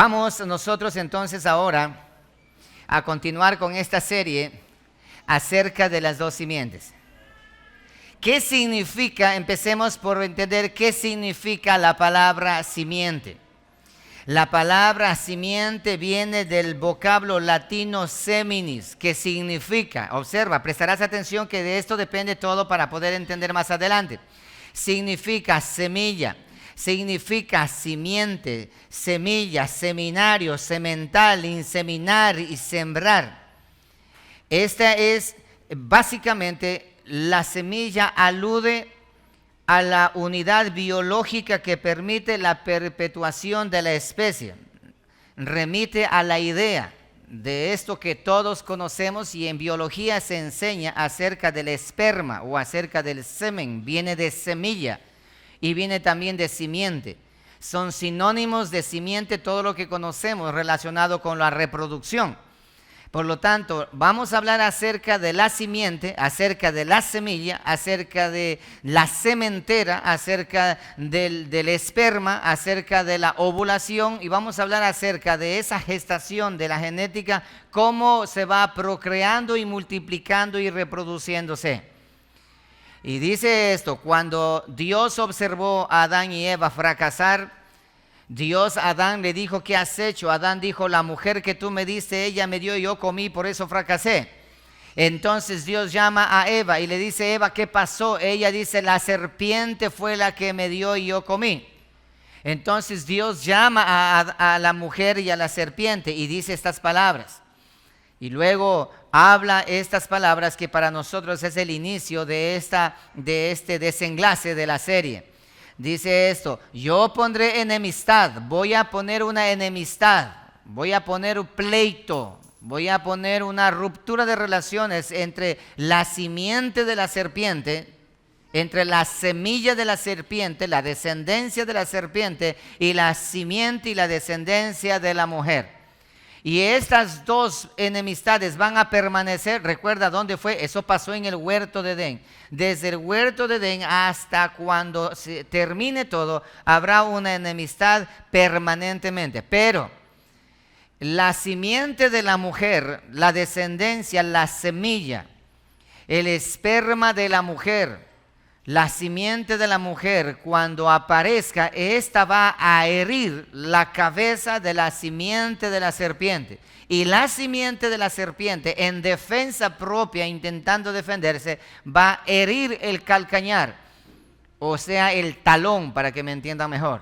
Vamos nosotros entonces ahora a continuar con esta serie acerca de las dos simientes. ¿Qué significa? Empecemos por entender qué significa la palabra simiente. La palabra simiente viene del vocablo latino seminis, que significa, observa, prestarás atención que de esto depende todo para poder entender más adelante. Significa semilla, significa simiente, semilla, seminario, semental, inseminar y sembrar. Esta es básicamente la semilla, alude a la unidad biológica que permite la perpetuación de la especie. Remite a la idea de esto que todos conocemos y en biología se enseña acerca del esperma o acerca del semen. Viene de semilla y viene también de simiente. Son sinónimos de simiente todo lo que conocemos relacionado con la reproducción. Por lo tanto, vamos a hablar acerca de la simiente, acerca de la semilla, acerca de la sementera, acerca del esperma, acerca de la ovulación, y vamos a hablar acerca de esa gestación de la genética, cómo se va procreando y multiplicando y reproduciéndose. Y dice esto: cuando Dios observó a Adán y Eva fracasar, Dios a Adán le dijo: ¿qué has hecho? Adán dijo: la mujer que tú me diste, ella me dio y yo comí, por eso fracasé. Entonces Dios llama a Eva y le dice: Eva, ¿qué pasó? Ella dice: la serpiente fue la que me dio y yo comí. Entonces Dios llama a la mujer y a la serpiente y dice estas palabras. Y luego habla estas palabras que para nosotros es el inicio de este desenlace de la serie. Dice esto: yo pondré enemistad, voy a poner una enemistad, voy a poner un pleito, voy a poner una ruptura de relaciones entre la simiente de la serpiente, entre la semilla de la serpiente, la descendencia de la serpiente, y la simiente y la descendencia de la mujer. Y estas dos enemistades van a permanecer. Recuerda dónde fue, eso pasó en el huerto de Edén. Desde el huerto de Edén hasta cuando se termine todo, habrá una enemistad permanentemente. Pero la simiente de la mujer, la descendencia, la semilla, el esperma de la mujer, la simiente de la mujer, cuando aparezca, esta va a herir la cabeza de la simiente de la serpiente. Y la simiente de la serpiente, en defensa propia, intentando defenderse, va a herir el calcañar, o sea, el talón, para que me entiendan mejor.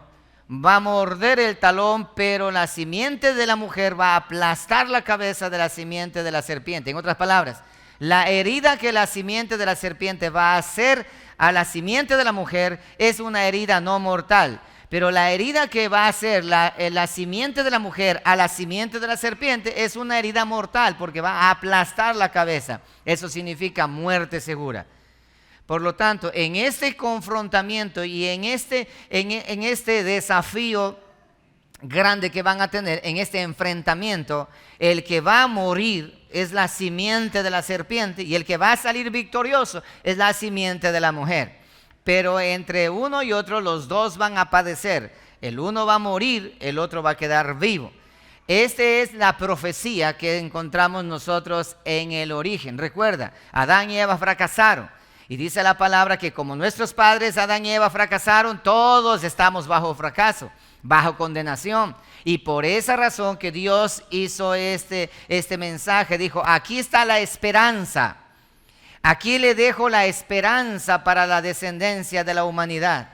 Va a morder el talón, pero la simiente de la mujer va a aplastar la cabeza de la simiente de la serpiente. En otras palabras, la herida que la simiente de la serpiente va a hacer a la simiente de la mujer es una herida no mortal, pero la herida que va a hacer la simiente de la mujer a la simiente de la serpiente es una herida mortal, porque va a aplastar la cabeza. Eso significa muerte segura. Por lo tanto, en este confrontamiento y en este desafío grande que van a tener, en este enfrentamiento, el que va a morir es la simiente de la serpiente y el que va a salir victorioso es la simiente de la mujer. Pero entre uno y otro los dos van a padecer. El uno va a morir, el otro va a quedar vivo. Esta es la profecía que encontramos nosotros en el origen. Recuerda, Adán y Eva fracasaron. Y dice la palabra que como nuestros padres Adán y Eva fracasaron, todos estamos bajo fracaso, bajo condenación. Y por esa razón que Dios hizo este mensaje, dijo: aquí está la esperanza, aquí le dejo la esperanza para la descendencia de la humanidad.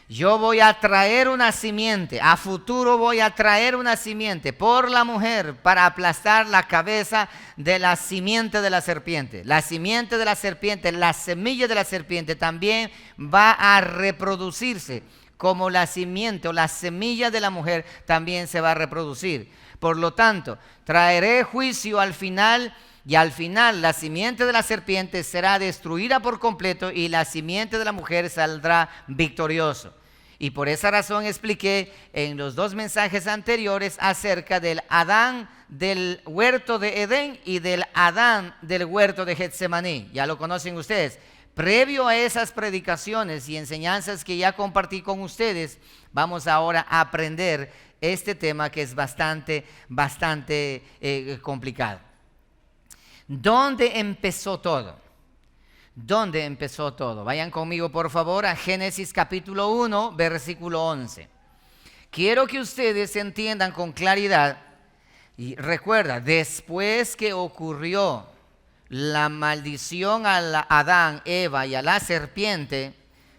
Yo voy a traer una simiente, a futuro voy a traer una simiente por la mujer para aplastar la cabeza de la simiente de la serpiente. La simiente de la serpiente, la semilla de la serpiente también va a reproducirse, como la simiente o la semilla de la mujer también se va a reproducir. Por lo tanto, traeré juicio al final, y al final la simiente de la serpiente será destruida por completo y la simiente de la mujer saldrá victorioso. Y por esa razón expliqué en los dos mensajes anteriores acerca del Adán del huerto de Edén y del Adán del huerto de Getsemaní. Ya lo conocen ustedes. Previo a esas predicaciones y enseñanzas que ya compartí con ustedes, vamos ahora a aprender este tema que es bastante complicado. ¿Dónde empezó todo? ¿Dónde empezó todo? Vayan conmigo por favor a Génesis capítulo 1, versículo 11. Quiero que ustedes entiendan con claridad y recuerda, después que ocurrió la maldición a Adán, Eva y a la serpiente,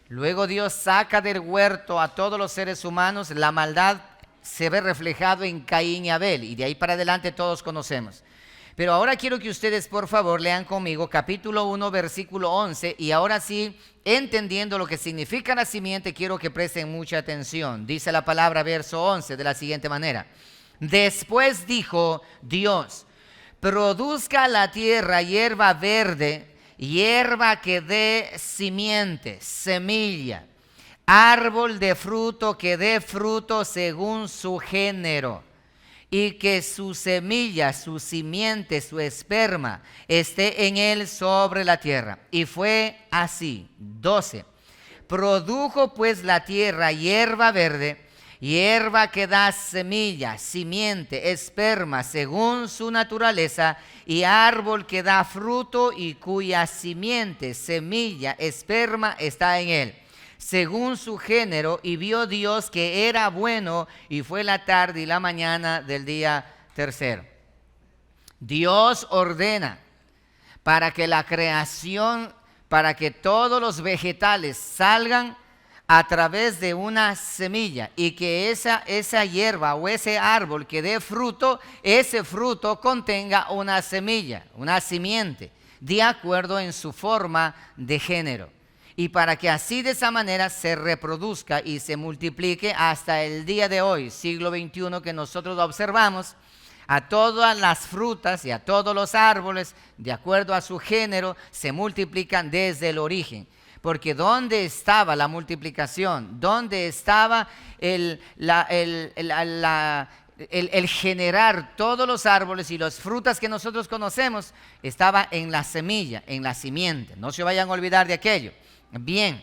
luego Dios saca del huerto a todos los seres humanos, la maldad se ve reflejado en Caín y Abel y de ahí para adelante todos conocemos. Pero ahora quiero que ustedes por favor lean conmigo capítulo 1 versículo 11 y ahora sí, entendiendo lo que significa la simiente, quiero que presten mucha atención. Dice la palabra verso 11 de la siguiente manera: después dijo Dios, produzca la tierra hierba verde, hierba que dé simiente, semilla, árbol de fruto que dé fruto según su género, y que su semilla, su simiente, su esperma esté en él sobre la tierra. Y fue así. 12. Produjo pues la tierra hierba verde, hierba que da semilla, simiente, esperma según su naturaleza, y árbol que da fruto y cuya simiente, semilla, esperma está en él, según su género. Y vio Dios que era bueno, y fue la tarde y la mañana del día tercero. Dios ordena para que la creación, para que todos los vegetales salgan a través de una semilla, y que esa hierba o ese árbol que dé fruto, ese fruto contenga una semilla, una simiente, de acuerdo en su forma de género. Y para que así de esa manera se reproduzca y se multiplique hasta el día de hoy, siglo XXI, que nosotros observamos, a todas las frutas y a todos los árboles, de acuerdo a su género, se multiplican desde el origen. Porque ¿dónde estaba la multiplicación? ¿Dónde estaba el generar todos los árboles y las frutas que nosotros conocemos? Estaba en la semilla, en la simiente. No se vayan a olvidar de aquello. Bien,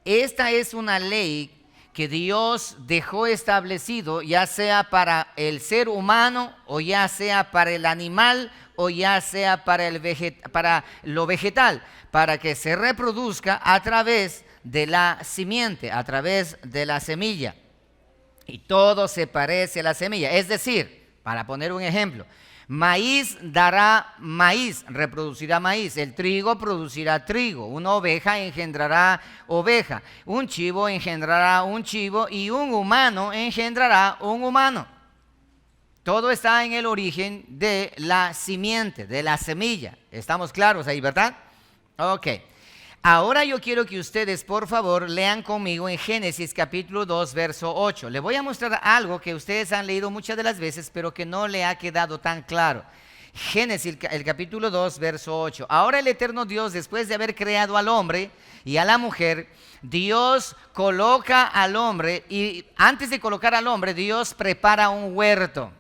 esta es una ley que Dios dejó establecido, ya sea para el ser humano o ya sea para el animal o ya sea para lo vegetal, para que se reproduzca a través de la simiente, a través de la semilla. Y todo se parece a la semilla. Es decir, para poner un ejemplo, maíz dará maíz, reproducirá maíz. El trigo producirá trigo. Una oveja engendrará oveja. Un chivo engendrará un chivo. Y un humano engendrará un humano. Todo está en el origen de la simiente, de la semilla. ¿Estamos claros ahí, verdad? Ok. Ahora yo quiero que ustedes, por favor, lean conmigo en Génesis capítulo 2, verso 8. Les voy a mostrar algo que ustedes han leído muchas de las veces, pero que no le ha quedado tan claro. Génesis, el capítulo 2, verso 8. Ahora el eterno Dios, después de haber creado al hombre y a la mujer, Dios coloca al hombre, y antes de colocar al hombre, Dios prepara un huerto.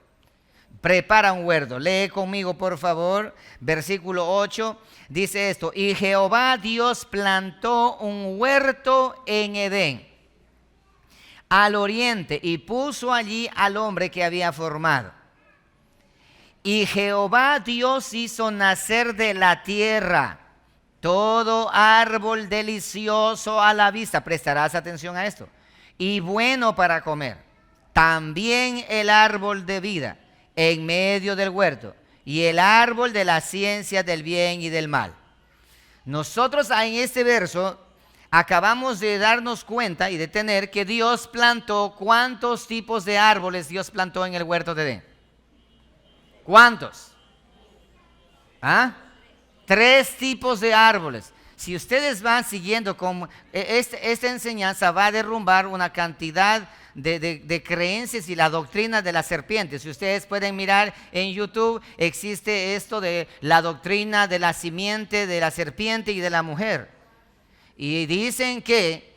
Prepara un huerto. Lee conmigo, por favor, versículo 8. Dice esto: y Jehová Dios plantó un huerto en Edén, al oriente, y puso allí al hombre que había formado. Y Jehová Dios hizo nacer de la tierra todo árbol delicioso a la vista. Prestarás atención a esto. Y bueno para comer. También el árbol de vida en medio del huerto, y el árbol de la ciencia del bien y del mal. Nosotros en este verso acabamos de darnos cuenta y de tener que Dios plantó, ¿cuántos tipos de árboles Dios plantó en el huerto de Edén? ¿Cuántos? 3 tipos de árboles. Si ustedes van siguiendo con esta enseñanza, va a derrumbar una cantidad de creencias y la doctrina de la serpiente. Si ustedes pueden mirar en YouTube, existe esto de la doctrina de la simiente, de la serpiente y de la mujer. Y dicen que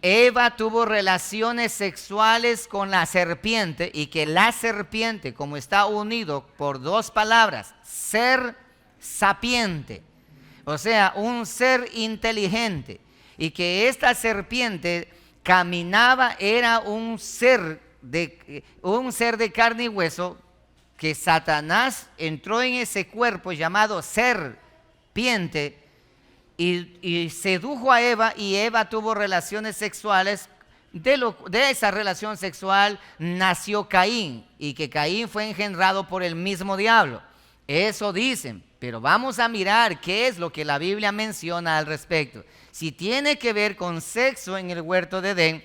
Eva tuvo relaciones sexuales con la serpiente, y que la serpiente, como está unido por 2 palabras, ser sapiente, o sea, un ser inteligente, y que esta serpiente caminaba, era un ser un ser de carne y hueso, que Satanás entró en ese cuerpo llamado serpiente y sedujo a Eva, y Eva tuvo relaciones sexuales. De esa relación sexual nació Caín, y que Caín fue engendrado por el mismo diablo. Eso dicen, pero vamos a mirar qué es lo que la Biblia menciona al respecto. Si tiene que ver con sexo en el huerto de Edén,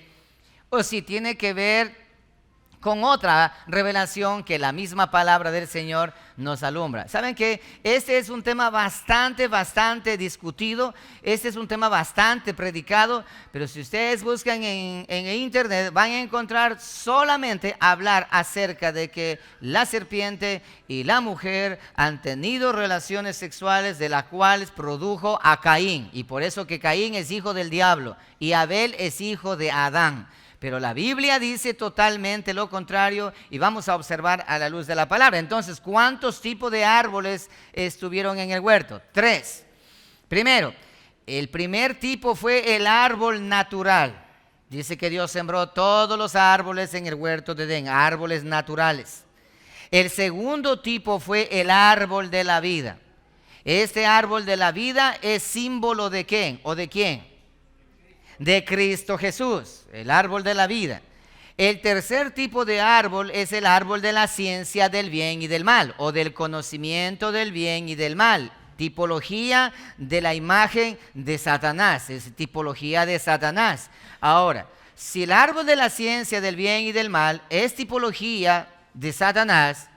o si tiene que ver con otra revelación que la misma palabra del Señor nos alumbra. ¿Saben qué? Este es un tema bastante discutido, este es un tema bastante predicado, pero si ustedes buscan en internet van a encontrar solamente hablar acerca de que la serpiente y la mujer han tenido relaciones sexuales, de las cuales produjo a Caín, y por eso que Caín es hijo del diablo y Abel es hijo de Adán. Pero la Biblia dice totalmente lo contrario, y vamos a observar a la luz de la palabra. Entonces, ¿cuántos tipos de árboles estuvieron en el huerto? 3. Primero, el primer tipo fue el árbol natural. Dice que Dios sembró todos los árboles en el huerto de Edén, árboles naturales. El segundo tipo fue el árbol de la vida. Este árbol de la vida es símbolo de ¿quién o de quién? De Cristo Jesús, el árbol de la vida. El tercer tipo de árbol es el árbol de la ciencia del bien y del mal, o del conocimiento del bien y del mal. Tipología de la imagen de Satanás, es tipología de Satanás. Ahora, si el árbol de la ciencia del bien y del mal es tipología de Satanás,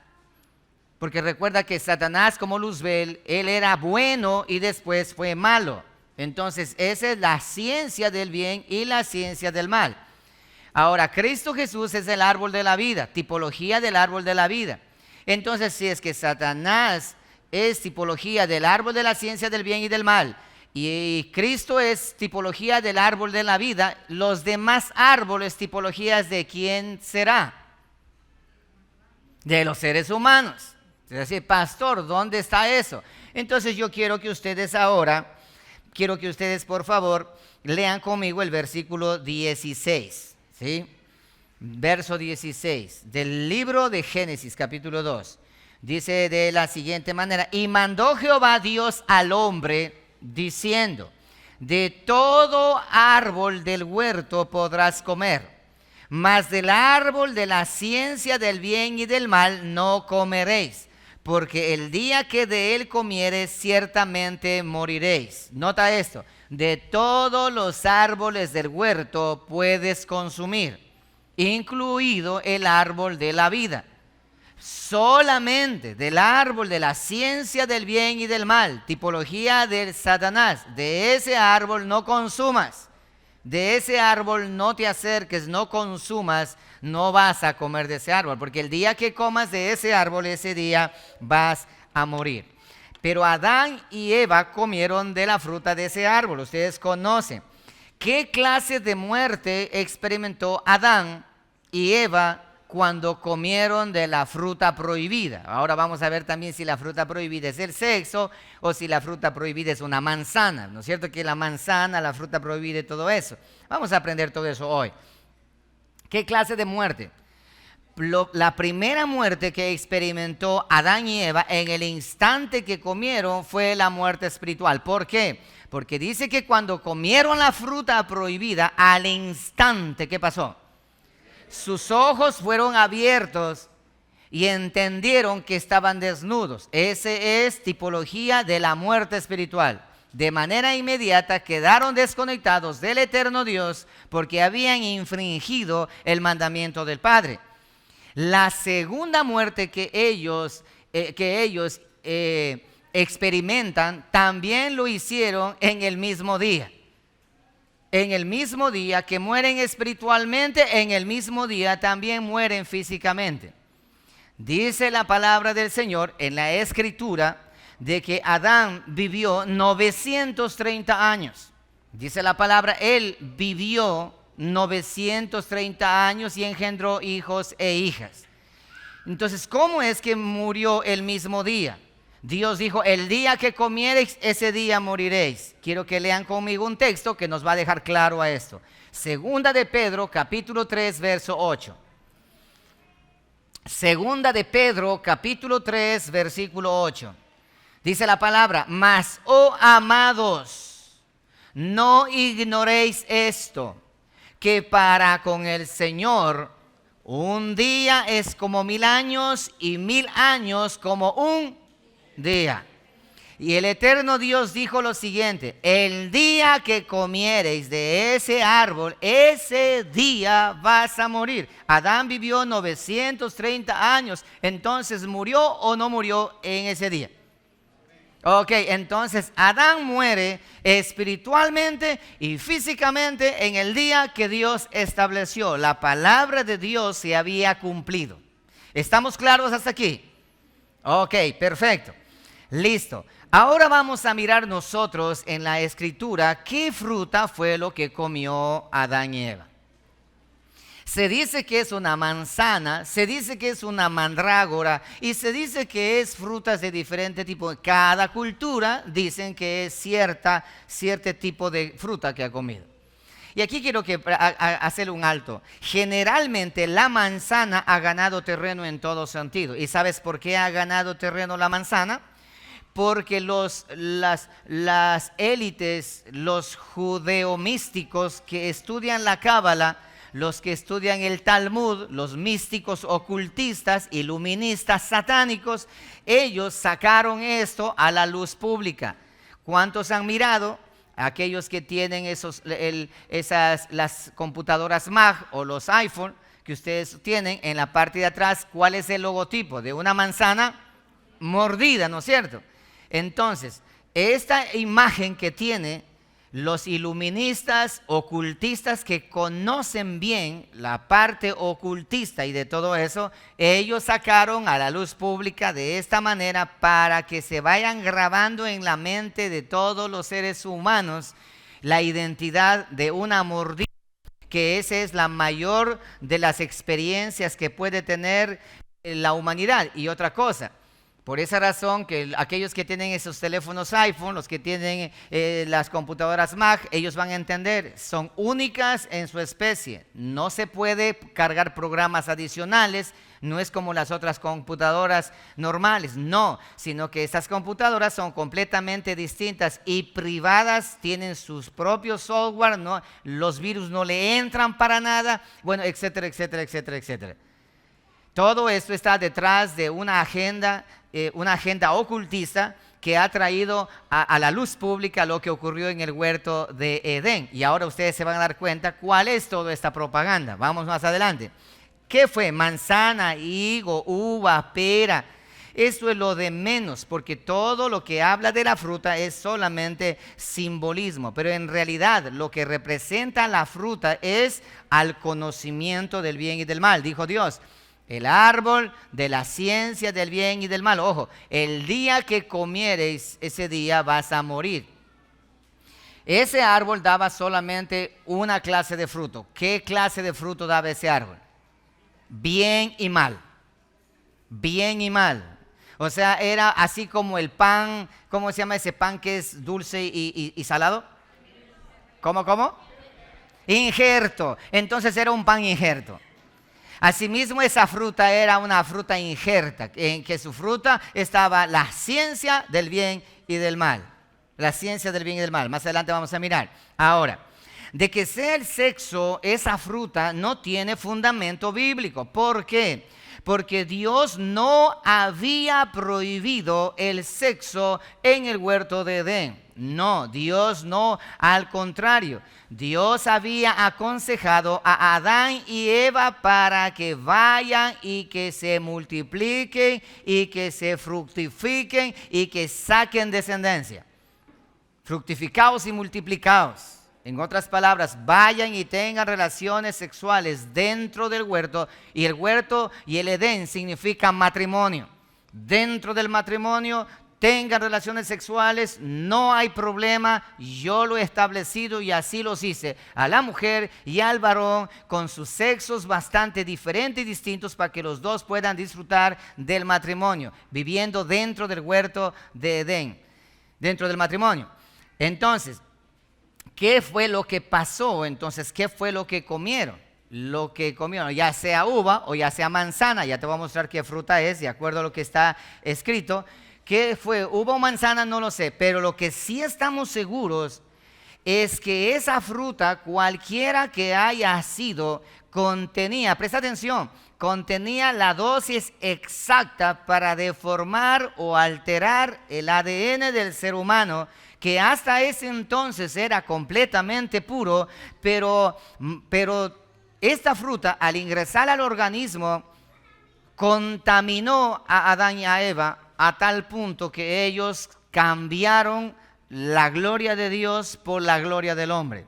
porque recuerda que Satanás, como Luzbel, él era bueno y después fue malo. Entonces, esa es la ciencia del bien y la ciencia del mal. Ahora, Cristo Jesús es el árbol de la vida, tipología del árbol de la vida. Entonces, si es que Satanás es tipología del árbol de la ciencia del bien y del mal, y Cristo es tipología del árbol de la vida, los demás árboles, tipologías de quién será? De los seres humanos. Es decir, pastor, ¿dónde está eso? Entonces, yo quiero que ustedes ahora... Quiero que ustedes, por favor, lean conmigo el versículo 16, ¿sí? Verso 16 del libro de Génesis, capítulo 2. Dice de la siguiente manera: y mandó Jehová Dios al hombre, diciendo, de todo árbol del huerto podrás comer, mas del árbol de la ciencia del bien y del mal no comeréis, porque el día que de él comiereis ciertamente moriréis. Nota esto: de todos los árboles del huerto puedes consumir, incluido el árbol de la vida. Solamente del árbol de la ciencia del bien y del mal, tipología de Satanás, de ese árbol no consumas. De ese árbol no te acerques, no consumas, no vas a comer de ese árbol, porque el día que comas de ese árbol, ese día vas a morir. Pero Adán y Eva comieron de la fruta de ese árbol. Ustedes conocen. ¿Qué clase de muerte experimentó Adán y Eva cuando comieron de la fruta prohibida? Ahora vamos a ver también si la fruta prohibida es el sexo o si la fruta prohibida es una manzana. ¿No es cierto que la manzana, la fruta prohibida y todo eso? Vamos a aprender todo eso hoy. ¿Qué clase de muerte? La primera muerte que experimentó Adán y Eva en el instante que comieron fue la muerte espiritual. ¿Por qué? Porque dice que cuando comieron la fruta prohibida, al instante, ¿qué pasó? Sus ojos fueron abiertos y entendieron que estaban desnudos. Ese es tipología de la muerte espiritual. De manera inmediata quedaron desconectados del eterno Dios porque habían infringido el mandamiento del Padre. La segunda muerte que ellos experimentan también lo hicieron en el mismo día. En el mismo día que mueren espiritualmente, en el mismo día también mueren físicamente. Dice la palabra del Señor en la Escritura de que Adán vivió 930 años. Dice la palabra, él vivió 930 años y engendró hijos e hijas. Entonces, ¿cómo es que murió el mismo día? Dios dijo, el día que comiereis, ese día moriréis. Quiero que lean conmigo un texto que nos va a dejar claro a esto. Segunda de Pedro, capítulo 3, verso 8. Segunda de Pedro, capítulo 3, versículo 8. Dice la palabra: mas, oh amados, no ignoréis esto, que para con el Señor un día es como 1000 años y 1000 años como un día. Y el eterno Dios dijo lo siguiente: el día que comiereis de ese árbol, ese día vas a morir. Adán vivió 930 años, entonces ¿murió o no murió en ese día? Ok, entonces Adán muere espiritualmente y físicamente en el día que Dios estableció. La palabra de Dios se había cumplido. ¿Estamos claros hasta aquí? Ok, perfecto. Listo. Ahora vamos a mirar nosotros en la escritura qué fruta fue lo que comió Adán y Eva. Se dice que es una manzana, se dice que es una mandrágora y se dice que es frutas de diferente tipo. Cada cultura dicen que es cierto tipo de fruta que ha comido. Y aquí quiero hacer un alto. Generalmente la manzana ha ganado terreno en todo sentido. ¿Y sabes por qué ha ganado terreno la manzana? Porque las élites, los judeomísticos que estudian la Cábala, los que estudian el Talmud, los místicos ocultistas, iluministas satánicos, ellos sacaron esto a la luz pública. ¿Cuántos han mirado? Aquellos que tienen las computadoras Mac o los iPhone que ustedes tienen, en la parte de atrás, ¿cuál es el logotipo? De una manzana mordida, ¿no es cierto? Entonces, esta imagen que tiene los iluministas, ocultistas que conocen bien la parte ocultista y de todo eso, ellos sacaron a la luz pública de esta manera para que se vayan grabando en la mente de todos los seres humanos la identidad de una mordida, que esa es la mayor de las experiencias que puede tener la humanidad. Y otra cosa, por esa razón que aquellos que tienen esos teléfonos iPhone, los que tienen las computadoras Mac, ellos van a entender, son únicas en su especie. No se puede cargar programas adicionales, no es como las otras computadoras normales, no, sino que estas computadoras son completamente distintas y privadas, tienen sus propios software, ¿no? Los virus no le entran para nada, bueno, etcétera, etcétera, etcétera, etcétera. Todo esto está detrás de una agenda ocultista que ha traído a la luz pública lo que ocurrió en el huerto de Edén. Y ahora ustedes se van a dar cuenta cuál es toda esta propaganda. Vamos más adelante. ¿Qué fue? Manzana, higo, uva, pera. Esto es lo de menos, porque todo lo que habla de la fruta es solamente simbolismo. Pero en realidad lo que representa la fruta es al conocimiento del bien y del mal. Dijo Dios: el árbol de la ciencia del bien y del mal. Ojo, el día que comiereis, ese día vas a morir. Ese árbol daba solamente una clase de fruto. ¿Qué clase de fruto daba ese árbol? Bien y mal. Bien y mal. O sea, era así como el pan, ¿cómo se llama ese pan que es dulce y salado? ¿Cómo? Injerto. Entonces era un pan injerto. Asimismo, esa fruta era una fruta injerta, en que su fruta estaba la ciencia del bien y del mal. La ciencia del bien y del mal. Más adelante vamos a mirar. Ahora, de que sea el sexo, esa fruta no tiene fundamento bíblico. ¿Por qué? Porque Dios no había prohibido el sexo en el huerto de Edén. No, Dios no, al contrario. Dios había aconsejado a Adán y Eva para que vayan y que se multipliquen y que se fructifiquen y que saquen descendencia. Fructificaos y multiplicaos. En otras palabras, vayan y tengan relaciones sexuales dentro del huerto, y el huerto y el Edén significan matrimonio. Dentro del matrimonio tengan relaciones sexuales, no hay problema, yo lo he establecido y así los hice, a la mujer y al varón con sus sexos bastante diferentes y distintos para que los dos puedan disfrutar del matrimonio, viviendo dentro del huerto de Edén, dentro del matrimonio. Entonces, ¿qué fue lo que pasó? Entonces, ¿qué fue lo que comieron? lo que comieron, ya sea uva o ya sea manzana. Ya te voy a mostrar qué fruta es, de acuerdo a lo que está escrito. ¿Qué fue? ¿Uva o manzana? No lo sé, pero lo que sí estamos seguros es que esa fruta, cualquiera que haya sido, contenía, presta atención, contenía la dosis exacta para deformar o alterar el ADN del ser humano, que hasta ese entonces era completamente puro, pero esta fruta, al ingresar al organismo, contaminó a Adán y a Eva a tal punto que ellos cambiaron la gloria de Dios por la gloria del hombre.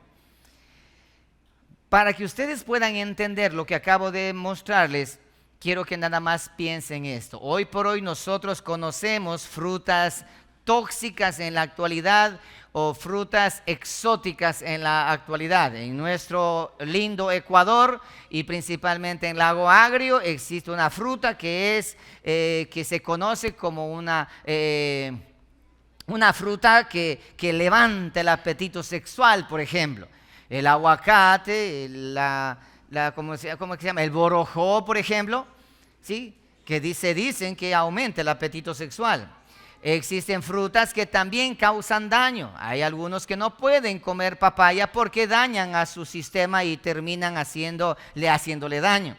Para que ustedes puedan entender lo que acabo de mostrarles, quiero que nada más piensen esto. Hoy por hoy nosotros conocemos frutas tóxicas en la actualidad o frutas exóticas en la actualidad. En nuestro lindo Ecuador y principalmente en Lago Agrio existe una fruta que se conoce como una fruta que levanta el apetito sexual, por ejemplo. El aguacate, ¿cómo se llama? El borojó, por ejemplo, ¿sí? Que dicen que aumenta el apetito sexual. Existen frutas que también causan daño. Hay algunos que no pueden comer papaya porque dañan a su sistema y terminan haciéndole daño.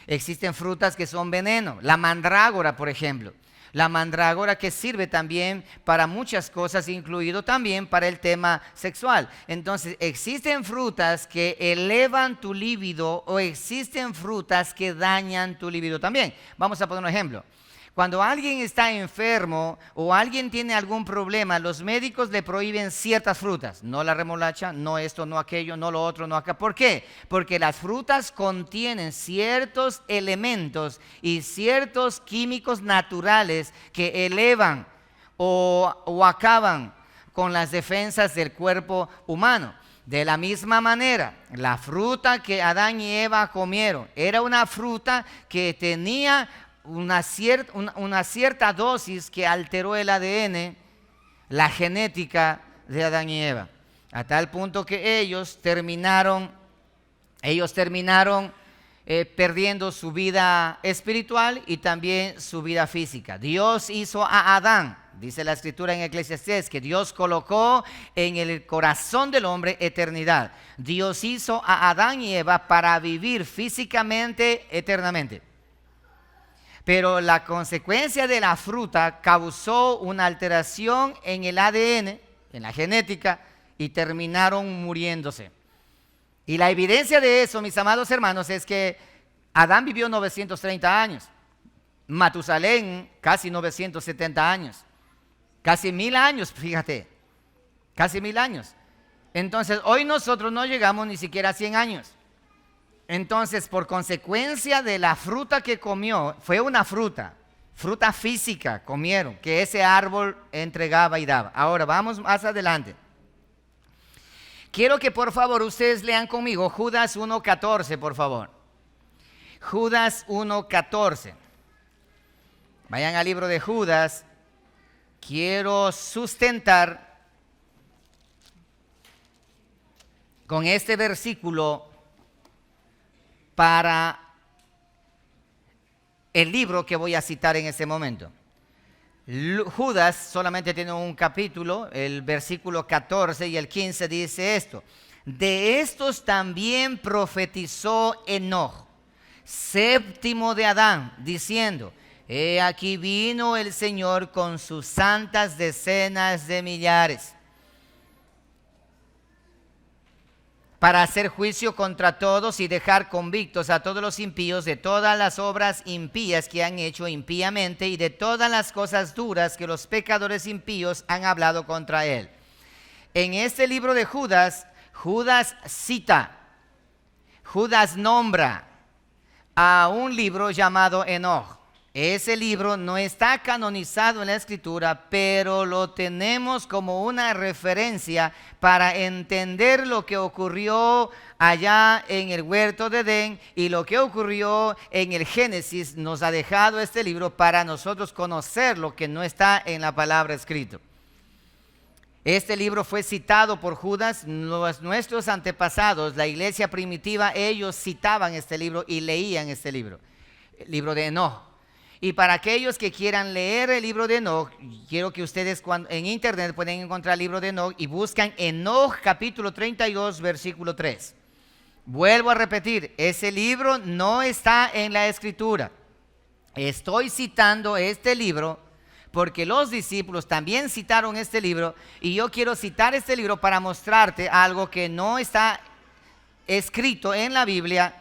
Existen frutas que son veneno. La mandrágora, por ejemplo. La mandrágora que sirve también para muchas cosas, incluido también para el tema sexual. Entonces, existen frutas que elevan tu líbido o existen frutas que dañan tu líbido también. Vamos a poner un ejemplo. Cuando alguien está enfermo o alguien tiene algún problema, los médicos le prohíben ciertas frutas. No la remolacha, no esto, no aquello, no lo otro, no acá. ¿Por qué? Porque las frutas contienen ciertos elementos y ciertos químicos naturales que elevan o acaban con las defensas del cuerpo humano. De la misma manera, la fruta que Adán y Eva comieron era una fruta que tenía una cierta dosis que alteró el ADN, la genética de Adán y Eva, a tal punto que ellos terminaron perdiendo su vida espiritual y también su vida física. Dios hizo a Adán, dice la escritura en Eclesiastés, que Dios colocó en el corazón del hombre eternidad. Dios hizo a Adán y Eva para vivir físicamente eternamente. Pero la consecuencia de la fruta causó una alteración en el ADN, en la genética, y terminaron muriéndose. Y la evidencia de eso, mis amados hermanos, es que Adán vivió 930 años, Matusalén casi 970 años, casi 1000 años, fíjate, casi 1000 años. Entonces, hoy nosotros no llegamos ni siquiera a 100 años. Entonces, por consecuencia de la fruta que comió, fue una fruta física comieron, que ese árbol entregaba y daba. Ahora, vamos más adelante. Quiero que por favor ustedes lean conmigo Judas 1:14, por favor. Judas 1:14. Vayan al libro de Judas. Quiero sustentar con este versículo para el libro que voy a citar en este momento. Judas solamente tiene un capítulo, el versículo 14 y el 15 dice esto: de estos también profetizó Enoc, séptimo de Adán, diciendo: he aquí vino el Señor con sus santas decenas de millares, para hacer juicio contra todos y dejar convictos a todos los impíos de todas las obras impías que han hecho impíamente y de todas las cosas duras que los pecadores impíos han hablado contra él. En este libro de Judas, Judas nombra a un libro llamado Enoc. Ese libro no está canonizado en la Escritura, pero lo tenemos como una referencia para entender lo que ocurrió allá en el huerto de Edén y lo que ocurrió en el Génesis. Nos ha dejado este libro para nosotros conocer lo que no está en la palabra escrito. Este libro fue citado por Judas. Nuestros antepasados, la iglesia primitiva, ellos citaban este libro y leían este libro, el libro de Enoch. Y para aquellos que quieran leer el libro de Enoch, quiero que ustedes en internet pueden encontrar el libro de Enoch y buscan Enoch capítulo 32 versículo 3. Vuelvo a repetir, ese libro no está en la escritura. Estoy citando este libro porque los discípulos también citaron este libro, y yo quiero citar este libro para mostrarte algo que no está escrito en la Biblia,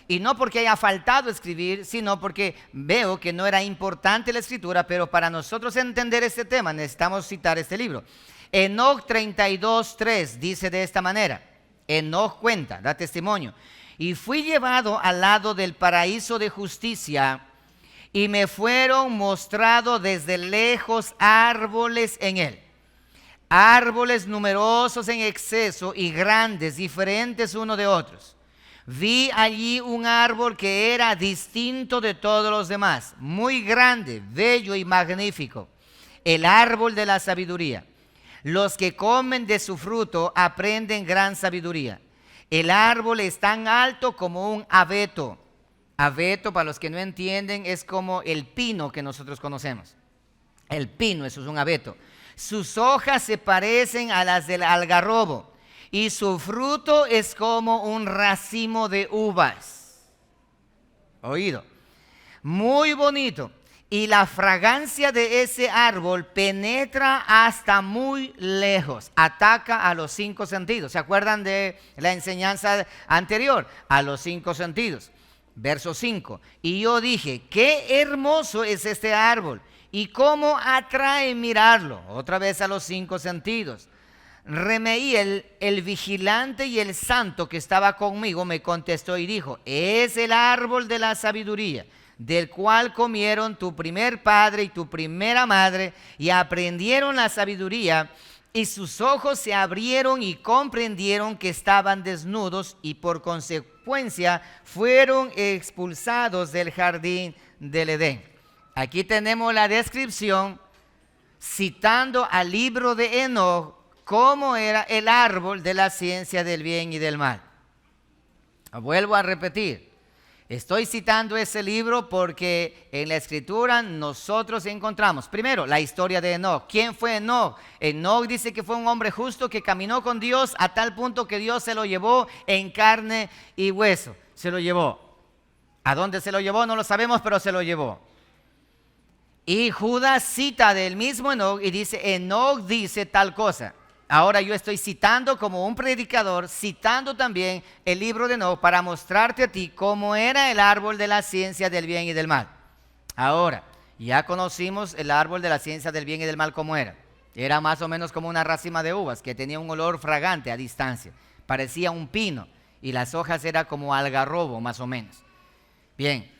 y no porque haya faltado escribir, sino porque veo que no era importante la escritura, pero para nosotros entender este tema necesitamos citar este libro. Enoch 32:3 dice de esta manera. Enoch cuenta, da testimonio: y fui llevado al lado del paraíso de justicia, y me fueron mostrados desde lejos árboles en él, árboles numerosos en exceso y grandes, diferentes unos de otros. Vi allí un árbol que era distinto de todos los demás, muy grande, bello y magnífico, el árbol de la sabiduría. Los que comen de su fruto aprenden gran sabiduría. El árbol es tan alto como un abeto. Abeto, para los que no entienden, es como el pino que nosotros conocemos. El pino, eso es un abeto. Sus hojas se parecen a las del algarrobo, y su fruto es como un racimo de uvas. Oído. Muy bonito. Y la fragancia de ese árbol penetra hasta muy lejos, ataca a los 5 sentidos. ¿Se acuerdan de la enseñanza anterior? A los 5 sentidos. Verso 5. Y yo dije, qué hermoso es este árbol, y cómo atrae mirarlo. Otra vez a los 5 sentidos. Remeí el vigilante, y el santo que estaba conmigo me contestó y dijo: es el árbol de la sabiduría, del cual comieron tu primer padre y tu primera madre, y aprendieron la sabiduría, y sus ojos se abrieron y comprendieron que estaban desnudos, y por consecuencia fueron expulsados del jardín del Edén. Aquí tenemos la descripción citando al libro de Enoch, cómo era el árbol de la ciencia del bien y del mal. Vuelvo a repetir. Estoy citando ese libro porque en la escritura nosotros encontramos, primero, la historia de Enoch. ¿Quién fue Enoch? Enoch dice que fue un hombre justo que caminó con Dios a tal punto que Dios se lo llevó en carne y hueso. Se lo llevó. ¿A dónde se lo llevó? No lo sabemos, pero se lo llevó. Y Judas cita del mismo Enoch y dice: Enoch dice tal cosa. Ahora yo estoy citando como un predicador, citando también el libro de Enoch para mostrarte a ti cómo era el árbol de la ciencia del bien y del mal. Ahora, ya conocimos el árbol de la ciencia del bien y del mal cómo era. Era más o menos como una racima de uvas que tenía un olor fragante a distancia. Parecía un pino y las hojas eran como algarrobo más o menos. Bien,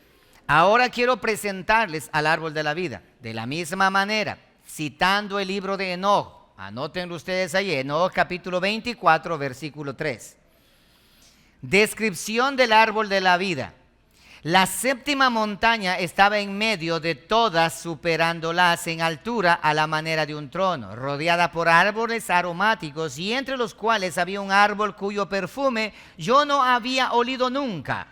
ahora quiero presentarles al árbol de la vida. De la misma manera, citando el libro de Enoch. Anótenlo ustedes ahí, Enoch capítulo 24, versículo 3. Descripción del árbol de la vida. La séptima montaña estaba en medio de todas, superándolas en altura a la manera de un trono, rodeada por árboles aromáticos, y entre los cuales había un árbol cuyo perfume yo no había olido nunca.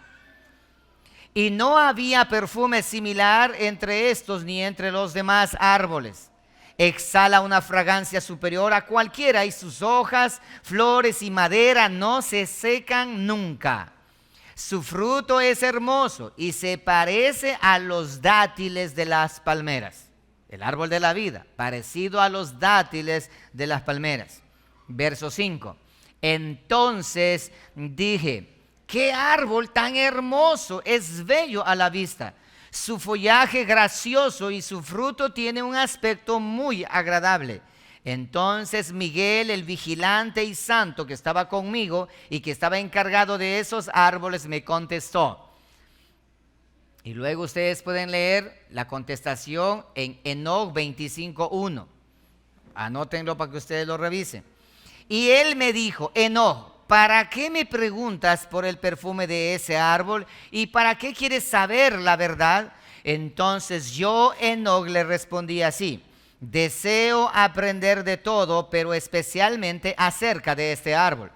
Y no había perfume similar entre estos ni entre los demás árboles. Exhala una fragancia superior a cualquiera, y sus hojas, flores y madera no se secan nunca. Su fruto es hermoso y se parece a los dátiles de las palmeras. El árbol de la vida, parecido a los dátiles de las palmeras. Verso 5. Entonces dije: ¿qué árbol tan hermoso? Es bello a la vista. Su follaje gracioso y su fruto tiene un aspecto muy agradable. Entonces Miguel, el vigilante y santo que estaba conmigo y que estaba encargado de esos árboles, me contestó. Y luego ustedes pueden leer la contestación en Enoch 25:1. Anótenlo para que ustedes lo revisen. Y él me dijo: Enoch, ¿para qué me preguntas por el perfume de ese árbol? ¿Y para qué quieres saber la verdad? Entonces yo, Enoch, le respondí así: deseo aprender de todo, pero especialmente acerca de este árbol.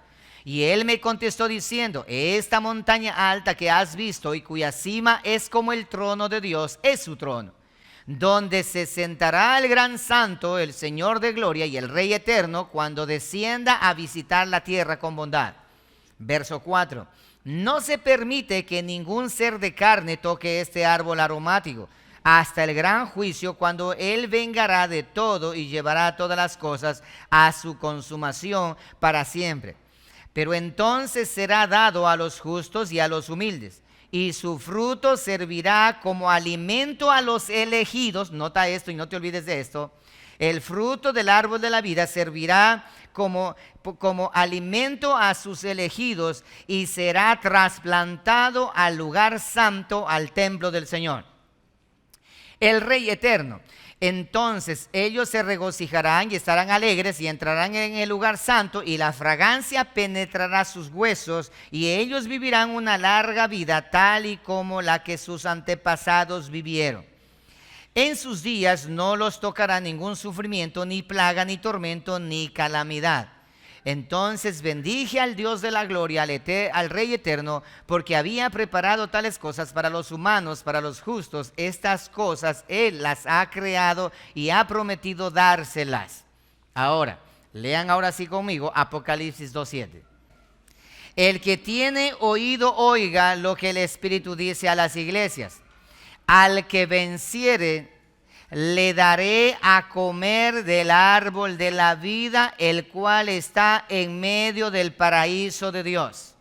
Y él me contestó diciendo, esta montaña alta que has visto y cuya cima es como el trono de Dios, es su trono, donde se sentará el gran santo, el Señor de gloria y el Rey eterno, cuando descienda a visitar la tierra con bondad. Verso 4. No se permite que ningún ser de carne toque este árbol aromático, hasta el gran juicio, cuando Él vengará de todo y llevará todas las cosas a su consumación para siempre. Pero entonces será dado a los justos y a los humildes, y su fruto servirá como alimento a los elegidos. Nota esto y no te olvides de esto. El fruto del árbol de la vida servirá como alimento a sus elegidos y será trasplantado al lugar santo, al templo del Señor, el Rey eterno. Entonces ellos se regocijarán y estarán alegres y entrarán en el lugar santo, y la fragancia penetrará sus huesos, y ellos vivirán una larga vida, tal y como la que sus antepasados vivieron. En sus días no los tocará ningún sufrimiento, ni plaga, ni tormento, ni calamidad. Entonces bendije al Dios de la gloria, al Rey eterno, porque había preparado tales cosas para los humanos, para los justos. Estas cosas Él las ha creado y ha prometido dárselas. Ahora, lean ahora sí conmigo Apocalipsis 2:7. El que tiene oído oiga lo que el Espíritu dice a las iglesias. Al que venciere, le daré a comer del árbol de la vida, el cual está en medio del paraíso de Dios.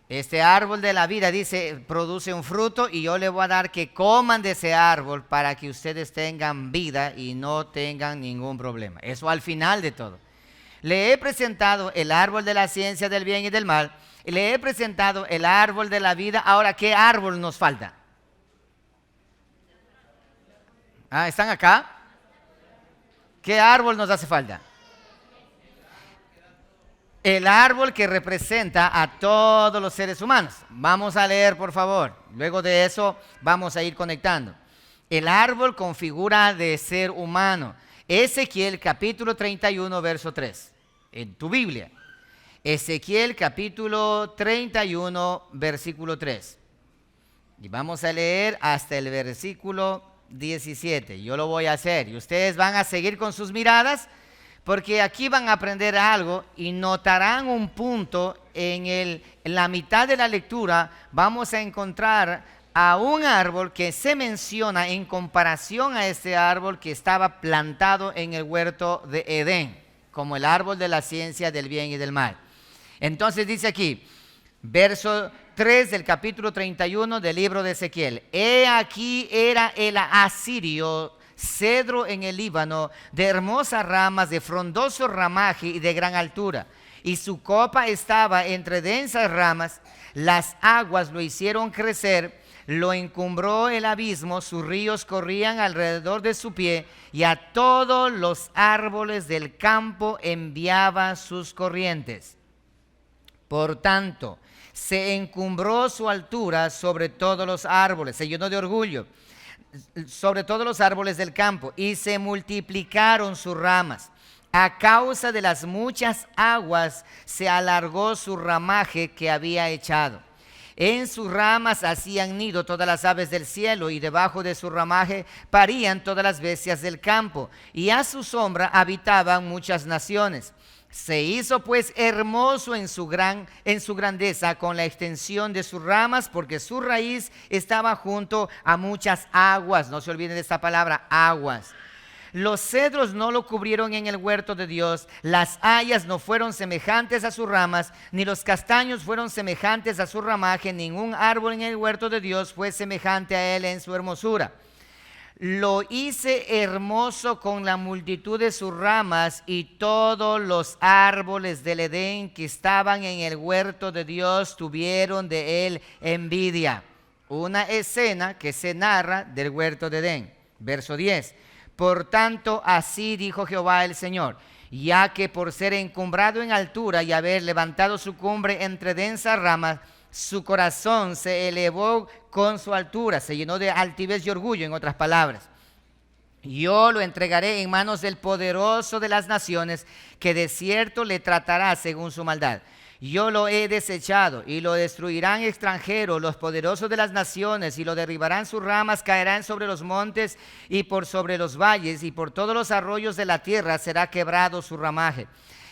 Este árbol de la vida, dice, produce un fruto, y yo le voy a dar que coman de ese árbol para que ustedes tengan vida y no tengan ningún problema. Eso al final de todo. Le he presentado el árbol de la ciencia del bien y del mal, y le he presentado el árbol de la vida. Ahora, ¿qué árbol nos falta? ¿Están acá? ¿Qué árbol nos hace falta? El árbol que representa a todos los seres humanos. Vamos a leer, por favor. Luego de eso vamos a ir conectando. El árbol con figura de ser humano. Ezequiel capítulo 31, verso 3. En tu Biblia. Ezequiel capítulo 31, versículo 3. Y vamos a leer hasta el versículo 17. Yo lo voy a hacer y ustedes van a seguir con sus miradas, porque aquí van a aprender algo y notarán un punto en la mitad de la lectura. Vamos a encontrar a un árbol que se menciona en comparación a este árbol que estaba plantado en el huerto de Edén, como el árbol de la ciencia del bien y del mal. Entonces dice aquí, verso 3 del capítulo 31 del libro de Ezequiel. He aquí era el asirio, cedro en el Líbano, de hermosas ramas, de frondoso ramaje y de gran altura. Y su copa estaba entre densas ramas, las aguas lo hicieron crecer, lo encumbró el abismo, sus ríos corrían alrededor de su pie, y a todos los árboles del campo enviaba sus corrientes. Por tanto, se encumbró su altura sobre todos los árboles, se llenó de orgullo sobre todos los árboles del campo, y se multiplicaron sus ramas. A causa de las muchas aguas se alargó su ramaje que había echado. En sus ramas hacían nido todas las aves del cielo, y debajo de su ramaje parían todas las bestias del campo, y a su sombra habitaban muchas naciones. Se hizo pues hermoso en su grandeza con la extensión de sus ramas, porque su raíz estaba junto a muchas aguas. No se olviden de esta palabra, aguas. Los cedros no lo cubrieron en el huerto de Dios, las hayas no fueron semejantes a sus ramas, ni los castaños fueron semejantes a su ramaje. Ningún árbol en el huerto de Dios fue semejante a él en su hermosura. Lo hice hermoso con la multitud de sus ramas, y todos los árboles del Edén que estaban en el huerto de Dios tuvieron de él envidia. Una escena que se narra del huerto de Edén. Verso 10. Por tanto, así dijo Jehová el Señor, ya que por ser encumbrado en altura y haber levantado su cumbre entre densas ramas, su corazón se elevó con su altura, se llenó de altivez y orgullo, en otras palabras. Yo lo entregaré en manos del poderoso de las naciones, que de cierto le tratará según su maldad. Yo lo he desechado y lo destruirán extranjeros, los poderosos de las naciones, y lo derribarán, sus ramas caerán sobre los montes y por sobre los valles, y por todos los arroyos de la tierra será quebrado su ramaje.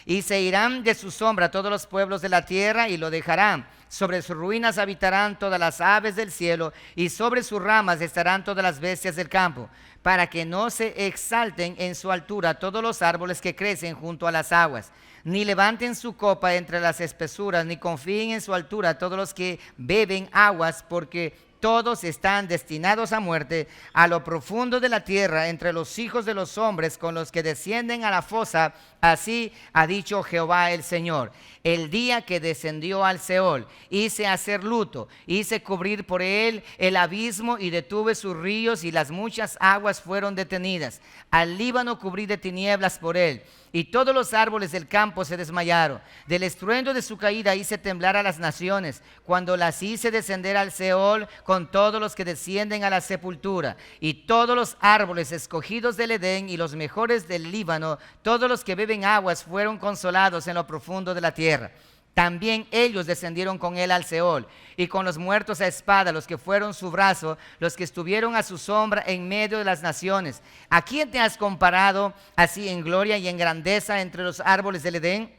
Y se irán de su sombra todos los pueblos de la tierra y lo dejarán. Sobre sus ruinas habitarán todas las aves del cielo, y sobre sus ramas estarán todas las bestias del campo, para que no se exalten en su altura todos los árboles que crecen junto a las aguas, ni levanten su copa entre las espesuras, ni confíen en su altura todos los que beben aguas, porque todos están destinados a muerte. A lo profundo de la tierra, entre los hijos de los hombres, con los que descienden a la fosa, así ha dicho Jehová el Señor. El día que descendió al Seol, hice hacer luto, hice cubrir por él el abismo, y detuve sus ríos, y las muchas aguas fueron detenidas. Al Líbano cubrí de tinieblas por él, y todos los árboles del campo se desmayaron. Del estruendo de su caída hice temblar a las naciones, cuando las hice descender al Seol con todos los que descienden a la sepultura. Y todos los árboles escogidos del Edén y los mejores del Líbano, todos los que beben aguas, fueron consolados en lo profundo de la tierra. También ellos descendieron con él al Seol, y con los muertos a espada, los que fueron su brazo, los que estuvieron a su sombra en medio de las naciones. ¿A quién te has comparado así en gloria y en grandeza entre los árboles del Edén?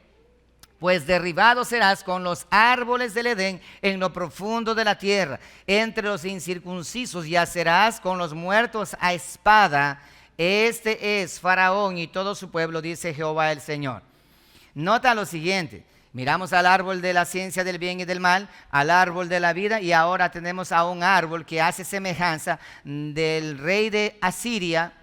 Pues derribado serás con los árboles del Edén en lo profundo de la tierra. Entre los incircuncisos yacerás con los muertos a espada. Este es Faraón y todo su pueblo, dice Jehová el Señor. Nota lo siguiente. Miramos al árbol de la ciencia del bien y del mal, al árbol de la vida, y ahora tenemos a un árbol que hace semejanza del rey de Asiria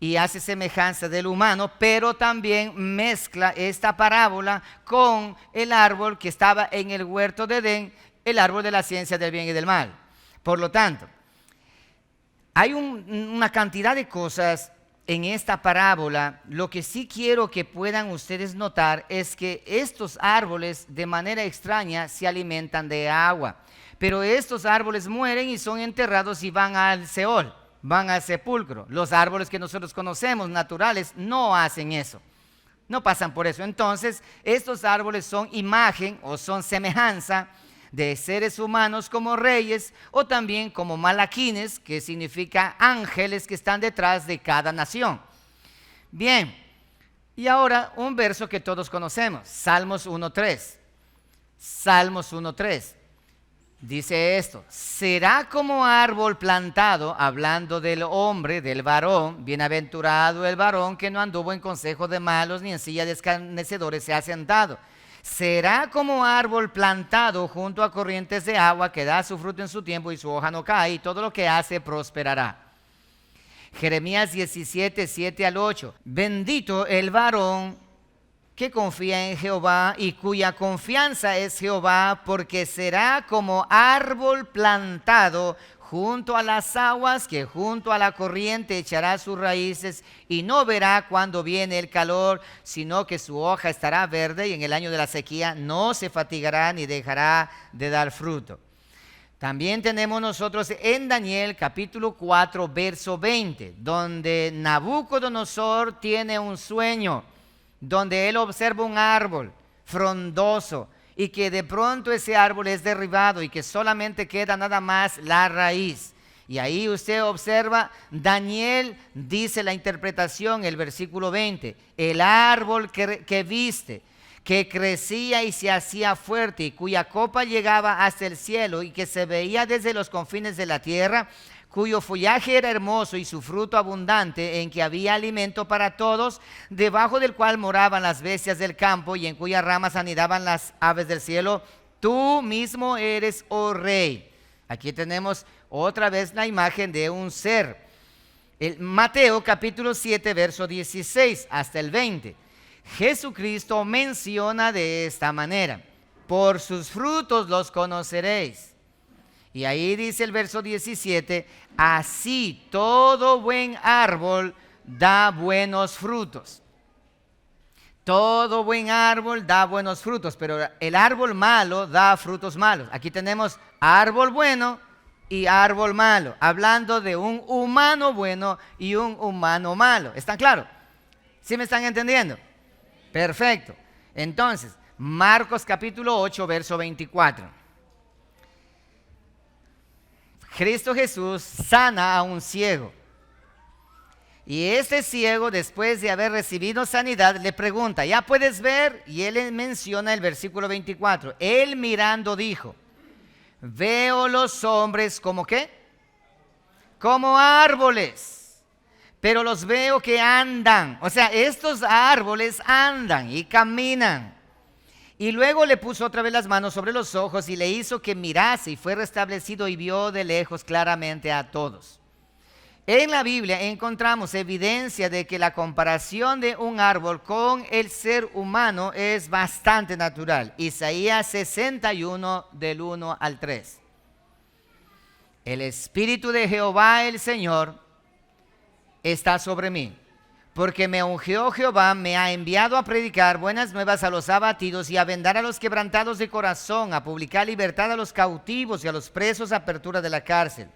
y hace semejanza del humano, pero también mezcla esta parábola con el árbol que estaba en el huerto de Edén, el árbol de la ciencia del bien y del mal. Por lo tanto, hay una cantidad de cosas en esta parábola. Lo que sí quiero que puedan ustedes notar es que estos árboles de manera extraña se alimentan de agua, pero estos árboles mueren y son enterrados y van al Seol, van al sepulcro. Los árboles que nosotros conocemos, naturales, no hacen eso, no pasan por eso. Entonces, estos árboles son imagen o son semejanza de seres humanos como reyes, o también como malaquines, que significa ángeles que están detrás de cada nación. Bien, y ahora un verso que todos conocemos, Salmos 1:3. Salmos 1:3 dice esto: será como árbol plantado, hablando del hombre, del varón, bienaventurado el varón que no anduvo en consejo de malos, ni en silla de escarnecedores se ha sentado. Será como árbol plantado junto a corrientes de agua, que da su fruto en su tiempo y su hoja no cae, y todo lo que hace prosperará. Jeremías 17:7-8. Bendito el varón que confía en Jehová y cuya confianza es Jehová, porque será como árbol plantado junto a las aguas, que junto a la corriente echará sus raíces, y no verá cuando viene el calor, sino que su hoja estará verde, y en el año de la sequía no se fatigará ni dejará de dar fruto. También tenemos nosotros en Daniel capítulo 4, verso 20, donde Nabucodonosor tiene un sueño, donde él observa un árbol frondoso, y que de pronto ese árbol es derribado y que solamente queda nada más la raíz. Y ahí usted observa, Daniel dice la interpretación, el versículo 20, el árbol que viste, que crecía y se hacía fuerte, y cuya copa llegaba hasta el cielo, y que se veía desde los confines de la tierra, cuyo follaje era hermoso y su fruto abundante, en que había alimento para todos, debajo del cual moraban las bestias del campo, y en cuyas ramas anidaban las aves del cielo. Tú mismo eres, oh rey. Aquí tenemos otra vez la imagen de un ser. Mateo capítulo 7, verso 16 hasta el 20. Jesucristo menciona de esta manera: por sus frutos los conoceréis. Y ahí dice el verso 17: así todo buen árbol da buenos frutos. Todo buen árbol da buenos frutos, pero el árbol malo da frutos malos. Aquí tenemos árbol bueno y árbol malo, hablando de un humano bueno y un humano malo. ¿Están claros? ¿Sí me están entendiendo? Perfecto. Entonces, Marcos capítulo 8, verso 24. Cristo Jesús sana a un ciego. Y este ciego, después de haber recibido sanidad, le pregunta, ¿ya puedes ver? Y él le menciona el versículo 24. Él mirando dijo, veo los hombres como ¿qué? Como árboles, pero los veo que andan. O sea, estos árboles andan y caminan. Y luego le puso otra vez las manos sobre los ojos y le hizo que mirase y fue restablecido y vio de lejos claramente a todos. En la Biblia encontramos evidencia de que la comparación de un árbol con el ser humano es bastante natural. Isaías 61 del 1 al 3. El Espíritu de Jehová el Señor está sobre mí, porque me ungió Jehová, me ha enviado a predicar buenas nuevas a los abatidos y a vendar a los quebrantados de corazón, a publicar libertad a los cautivos y a los presos, apertura de la cárcel.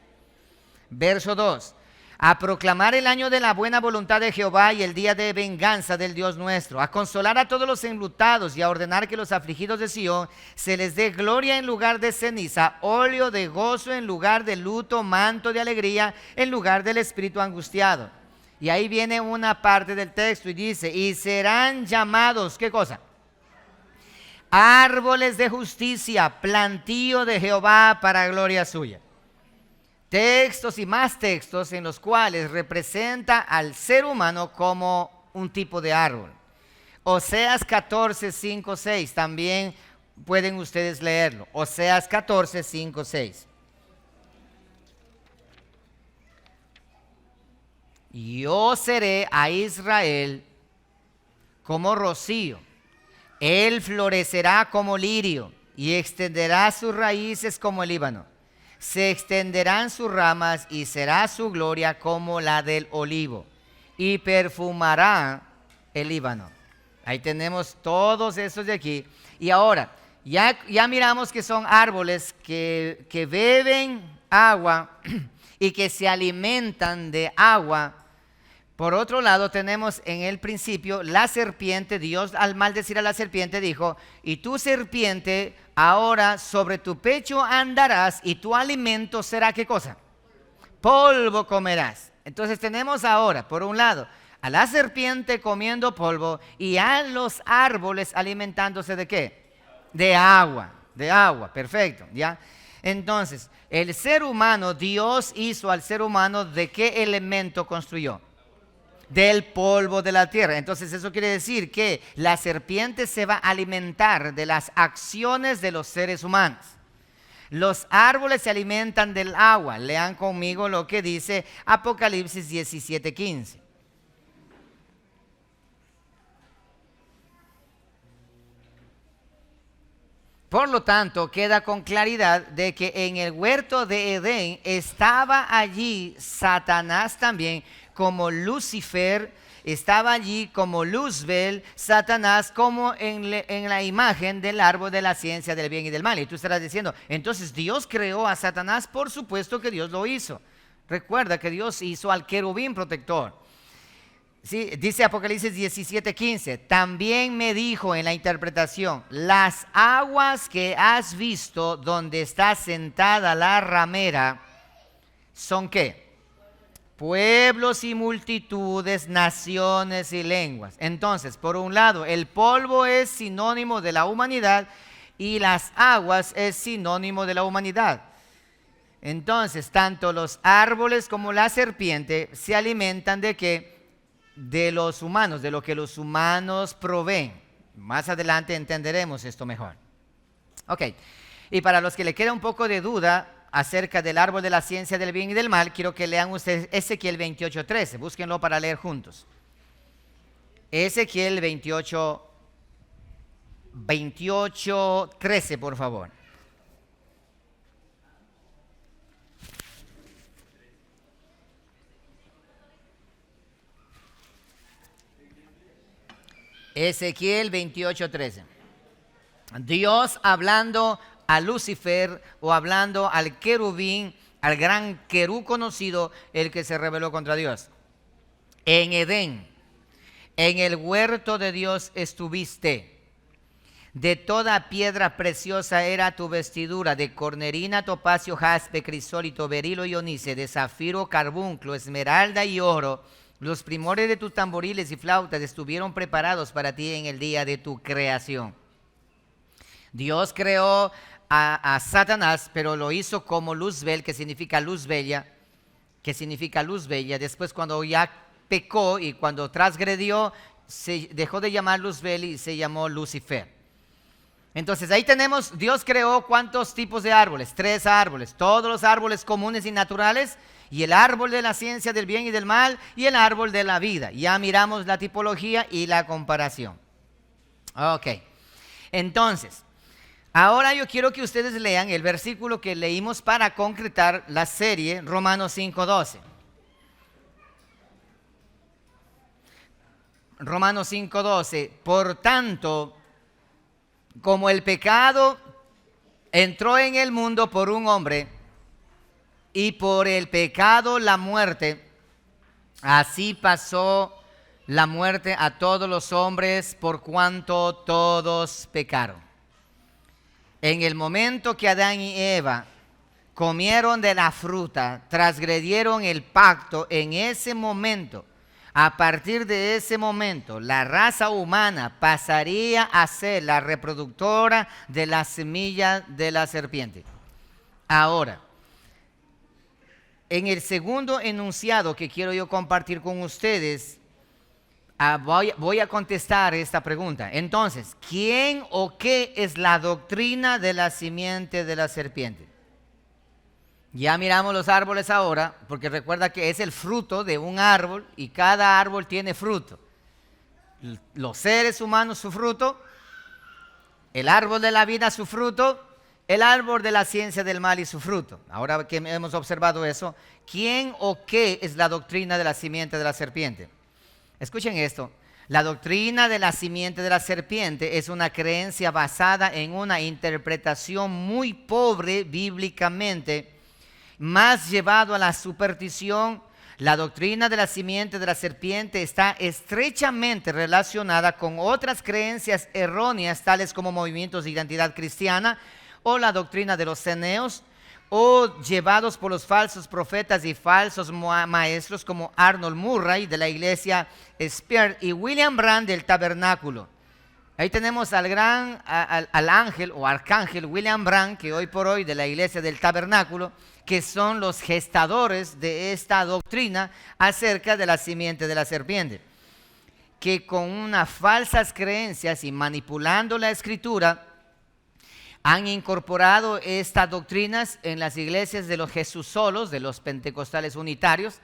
Verso 2. A proclamar el año de la buena voluntad de Jehová y el día de venganza del Dios nuestro, a consolar a todos los enlutados y a ordenar que los afligidos de Sión se les dé gloria en lugar de ceniza, óleo de gozo en lugar de luto, manto de alegría en lugar del espíritu angustiado. Y ahí viene una parte del texto y dice, y serán llamados, ¿qué cosa? Árboles de justicia, plantío de Jehová para gloria suya. Textos y más textos en los cuales representa al ser humano como un tipo de árbol. Oseas 14, 5, 6, también pueden ustedes leerlo. Oseas 14, 5, 6. Yo seré a Israel como rocío, él florecerá como lirio y extenderá sus raíces como el Líbano. Se extenderán sus ramas y será su gloria como la del olivo y perfumará el Líbano. Ahí tenemos todos esos de aquí. Y ahora, ya miramos que son árboles que beben agua y que se alimentan de agua. Por otro lado, tenemos en el principio la serpiente. Dios al maldecir a la serpiente dijo, y tu serpiente ahora sobre tu pecho andarás y tu alimento será ¿qué cosa? Polvo comerás. Entonces tenemos ahora, por un lado, a la serpiente comiendo polvo y a los árboles alimentándose ¿de qué? De agua, perfecto, ¿ya? Entonces, el ser humano, Dios hizo al ser humano ¿de qué elemento construyó? Del polvo de la tierra. Entonces eso quiere decir que la serpiente se va a alimentar de las acciones de los seres humanos. Los árboles se alimentan del agua. Lean conmigo lo que dice Apocalipsis 17:15. Por lo tanto, queda con claridad de que en el huerto de Edén estaba allí Satanás también, como Lucifer, estaba allí como Luzbel, Satanás, como en la imagen del árbol de la ciencia del bien y del mal. Y tú estarás diciendo, entonces Dios creó a Satanás. Por supuesto que Dios lo hizo. Recuerda que Dios hizo al querubín protector. Sí, dice Apocalipsis 17:15, también me dijo en la interpretación, las aguas que has visto donde está sentada la ramera, ¿son qué? Pueblos y multitudes, naciones y lenguas. Entonces, por un lado, el polvo es sinónimo de la humanidad y las aguas es sinónimo de la humanidad. Entonces, tanto los árboles como la serpiente se alimentan ¿de qué? De los humanos, de lo que los humanos proveen. Más adelante entenderemos esto mejor. Ok, y para los que le queda un poco de duda acerca del árbol de la ciencia del bien y del mal, quiero que lean ustedes Ezequiel 28:13, búsquenlo para leer juntos. Ezequiel 28:13, por favor. Ezequiel 28:13. Dios hablando a Lucifer o hablando al querubín al gran querú conocido, el que se rebeló contra Dios. En Edén, en el huerto de Dios estuviste. De toda piedra preciosa era tu vestidura, de cornerina, topacio, jaspe, crisólito, berilo y onice, de zafiro, carbunclo, esmeralda y oro. Los primores de tus tamboriles y flautas estuvieron preparados para ti en el día de tu creación. Dios creó a Satanás, pero lo hizo como Luzbel, que significa luz bella, Después, cuando ya pecó y cuando transgredió, se dejó de llamar Luzbel y se llamó Lucifer. Entonces ahí tenemos, Dios creó ¿cuántos tipos de árboles? 3 árboles, todos los árboles comunes y naturales, y el árbol de la ciencia del bien y del mal, y el árbol de la vida. Ya miramos la tipología y la comparación. Ok, entonces, ahora yo quiero que ustedes lean el versículo que leímos para concretar la serie, Romanos 5:12. Romanos 5:12, por tanto, como el pecado entró en el mundo por un hombre, y por el pecado la muerte, así pasó la muerte a todos los hombres por cuanto todos pecaron. En el momento que Adán y Eva comieron de la fruta, transgredieron el pacto, en ese momento, a partir de ese momento, la raza humana pasaría a ser la reproductora de la semilla de la serpiente. Ahora, en el segundo enunciado que quiero yo compartir con ustedes, voy a contestar esta pregunta. Entonces, ¿quién o qué es la doctrina de la simiente de la serpiente? Ya miramos los árboles ahora, porque recuerda que es el fruto de un árbol y cada árbol tiene fruto. Los seres humanos su fruto, el árbol de la vida su fruto, el árbol de la ciencia del mal y su fruto. Ahora que hemos observado eso, ¿quién o qué es la doctrina de la simiente de la serpiente? Escuchen esto. La doctrina de la simiente de la serpiente es una creencia basada en una interpretación muy pobre bíblicamente, más llevado a la superstición. La doctrina de la simiente de la serpiente está estrechamente relacionada con otras creencias erróneas, tales como movimientos de identidad cristiana o la doctrina de los ceneos, o llevados por los falsos profetas y falsos maestros como Arnold Murray de la iglesia Spear y William Branham del tabernáculo. Ahí tenemos al ángel o arcángel William Branham, que hoy por hoy de la iglesia del tabernáculo, que son los gestadores de esta doctrina acerca de la simiente de la serpiente, que con unas falsas creencias y manipulando la escritura han incorporado estas doctrinas en las iglesias de los Jesús solos, de los pentecostales unitarios,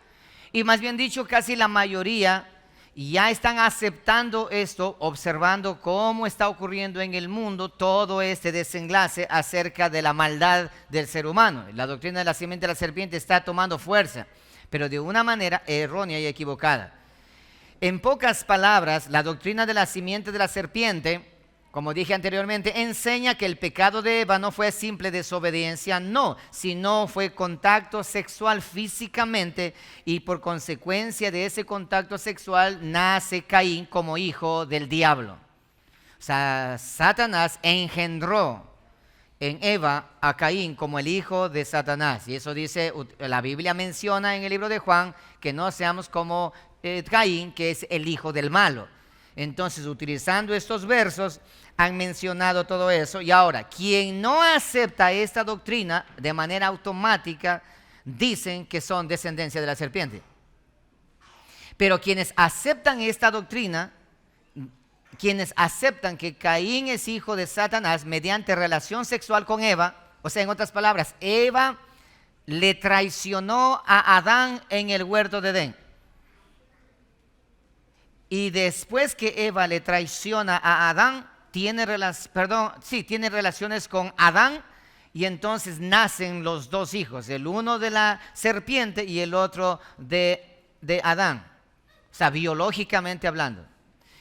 y más bien dicho, casi la mayoría ya están aceptando esto, observando cómo está ocurriendo en el mundo todo este desenlace acerca de la maldad del ser humano. La doctrina de la simiente de la serpiente está tomando fuerza, pero de una manera errónea y equivocada. En pocas palabras, la doctrina de la simiente de la serpiente, como dije anteriormente, enseña que el pecado de Eva no fue simple desobediencia, no, sino fue contacto sexual físicamente, y por consecuencia de ese contacto sexual nace Caín como hijo del diablo. O sea, Satanás engendró en Eva a Caín como el hijo de Satanás, y eso dice, la Biblia menciona en el libro de Juan que no seamos como Caín, que es el hijo del malo. Entonces, utilizando estos versos, han mencionado todo eso. Y ahora, quien no acepta esta doctrina de manera automática, dicen que son descendencia de la serpiente. Pero quienes aceptan esta doctrina, quienes aceptan que Caín es hijo de Satanás mediante relación sexual con Eva, o sea, en otras palabras, Eva le traicionó a Adán en el huerto de Edén. Y después que Eva le traiciona a Adán, tiene relaciones con Adán, y entonces nacen los dos hijos, el uno de la serpiente y el otro de Adán, o sea, biológicamente hablando.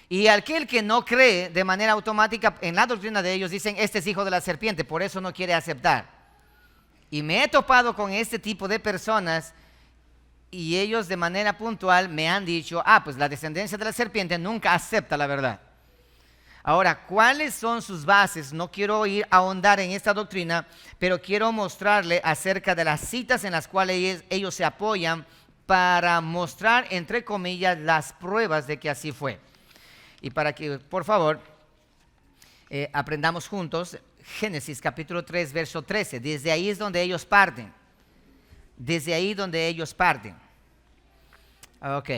Y aquel que no cree de manera automática en la doctrina de ellos, dicen, este es hijo de la serpiente, por eso no quiere aceptar. Y me he topado con este tipo de personas y ellos de manera puntual me han dicho, pues la descendencia de la serpiente nunca acepta la verdad. Ahora, ¿cuáles son sus bases? No quiero ir a ahondar en esta doctrina, pero quiero mostrarle acerca de las citas en las cuales ellos se apoyan para mostrar, entre comillas, las pruebas de que así fue. Y para que, por favor, aprendamos juntos, Génesis capítulo 3, verso 13. Desde ahí es donde ellos parten. Desde ahí donde ellos parten. Ok.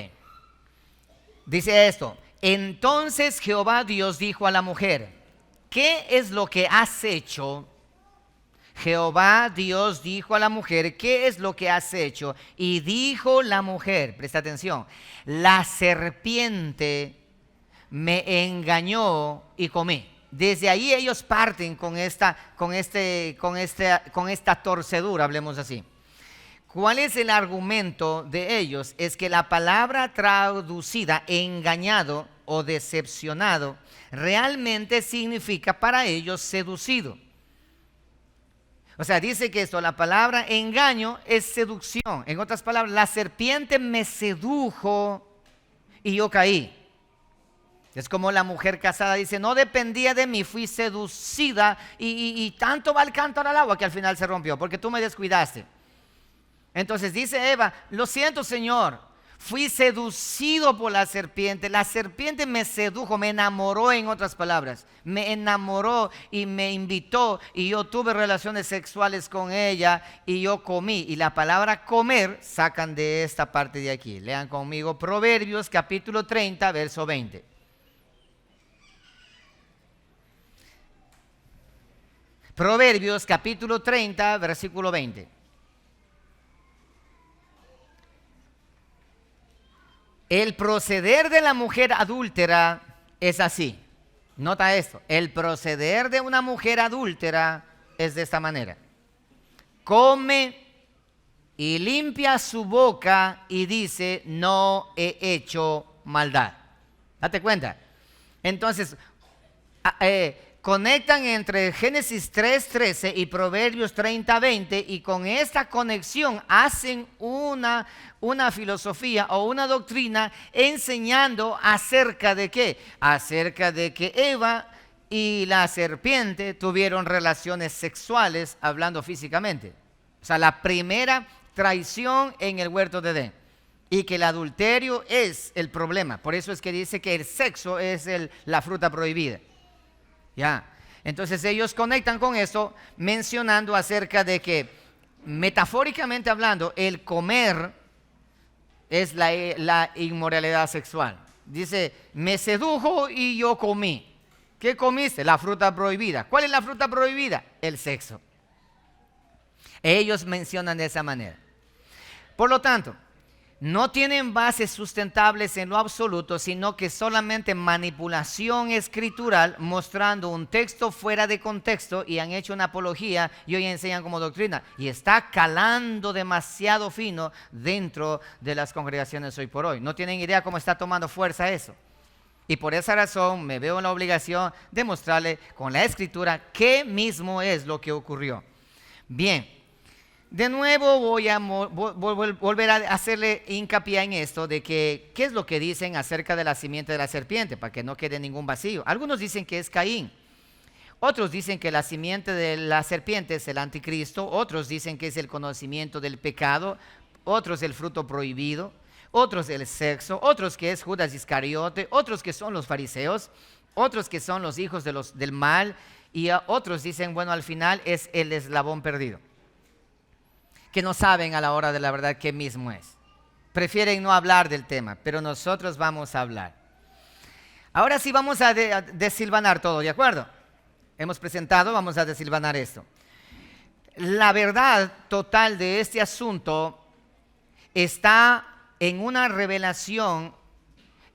Dice esto. Entonces Jehová Dios dijo a la mujer, ¿qué es lo que has hecho? Jehová Dios dijo a la mujer, ¿qué es lo que has hecho? Y dijo la mujer, presta atención, la serpiente me engañó y comí. Desde ahí ellos parten con esta torcedura, hablemos así. ¿Cuál es el argumento de ellos? Es que la palabra traducida engañado o decepcionado realmente significa para ellos seducido. O sea, dice que la palabra engaño es seducción. En otras palabras, la serpiente me sedujo y yo caí. Es como la mujer casada dice, no dependía de mí, fui seducida y tanto va el cántaro al agua que al final se rompió porque tú me descuidaste. Entonces dice Eva, lo siento Señor, fui seducido por la serpiente me sedujo, me enamoró, en otras palabras, me enamoró y me invitó y yo tuve relaciones sexuales con ella y yo comí. Y la palabra comer sacan de esta parte de aquí, lean conmigo Proverbios capítulo 30, verso 20. Proverbios capítulo 30, versículo 20. El proceder de la mujer adúltera es así. Nota esto. El proceder de una mujer adúltera es de esta manera. Come y limpia su boca y dice, no he hecho maldad. Date cuenta. Entonces, conectan entre Génesis 3:13 y Proverbios 30:20 y con esta conexión hacen una filosofía o una doctrina enseñando acerca de ¿qué? Acerca de que Eva y la serpiente tuvieron relaciones sexuales hablando físicamente. O sea, la primera traición en el huerto de Edén. Y que el adulterio es el problema. Por eso es que dice que el sexo es la fruta prohibida. Ya, entonces ellos conectan con esto mencionando acerca de que metafóricamente hablando el comer es la inmoralidad sexual. Dice, me sedujo y yo comí. ¿Qué comiste? La fruta prohibida. ¿Cuál es la fruta prohibida? El sexo. Ellos mencionan de esa manera. Por lo tanto, no tienen bases sustentables en lo absoluto, sino que solamente manipulación escritural mostrando un texto fuera de contexto y han hecho una apología y hoy enseñan como doctrina. Y está calando demasiado fino dentro de las congregaciones hoy por hoy. No tienen idea cómo está tomando fuerza eso. Y por esa razón me veo en la obligación de mostrarle con la escritura qué mismo es lo que ocurrió. Bien. De nuevo voy a volver a hacerle hincapié en esto de que qué es lo que dicen acerca de la simiente de la serpiente para que no quede ningún vacío. Algunos dicen que es Caín, otros dicen que la simiente de la serpiente es el anticristo, otros dicen que es el conocimiento del pecado, otros el fruto prohibido, otros el sexo, otros que es Judas Iscariote, otros que son los fariseos, otros que son los hijos del mal y otros dicen, bueno, al final es el eslabón perdido, que no saben a la hora de la verdad qué mismo es. Prefieren no hablar del tema, pero nosotros vamos a hablar. Ahora sí vamos a desilvanar todo, ¿de acuerdo? Hemos presentado, vamos a desilvanar esto. La verdad total de este asunto está en una revelación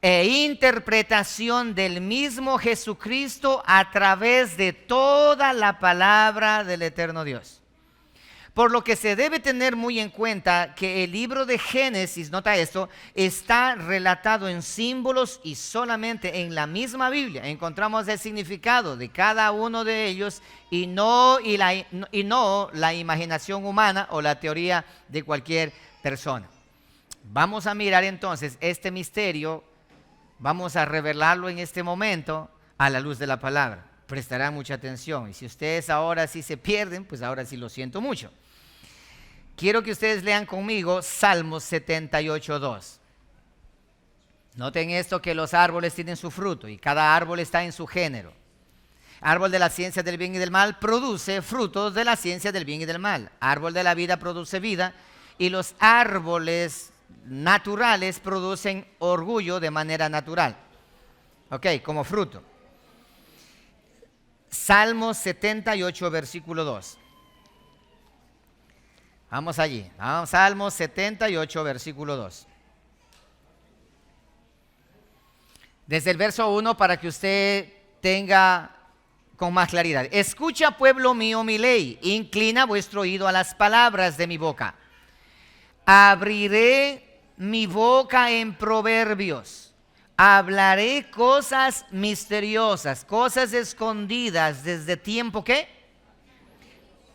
e interpretación del mismo Jesucristo a través de toda la palabra del eterno Dios. Por lo que se debe tener muy en cuenta que el libro de Génesis, nota esto, está relatado en símbolos y solamente en la misma Biblia encontramos el significado de cada uno de ellos y no la imaginación humana o la teoría de cualquier persona. Vamos a mirar entonces este misterio, vamos a revelarlo en este momento a la luz de la palabra. Prestarán mucha atención y si ustedes ahora sí se pierden, pues ahora sí lo siento mucho. Quiero que ustedes lean conmigo Salmos 78:2. Noten esto, que los árboles tienen su fruto y cada árbol está en su género. Árbol de la ciencia del bien y del mal produce frutos de la ciencia del bien y del mal. Árbol de la vida produce vida y los árboles naturales producen orgullo de manera natural. Ok, como fruto. Salmos 78, versículo 2. Vamos allí. Vamos, Salmos 78, versículo 2. Desde el verso 1 para que usted tenga con más claridad. Escucha, pueblo mío, mi ley. Inclina vuestro oído a las palabras de mi boca. Abriré mi boca en proverbios. Hablaré cosas misteriosas, cosas escondidas desde tiempo, ¿qué?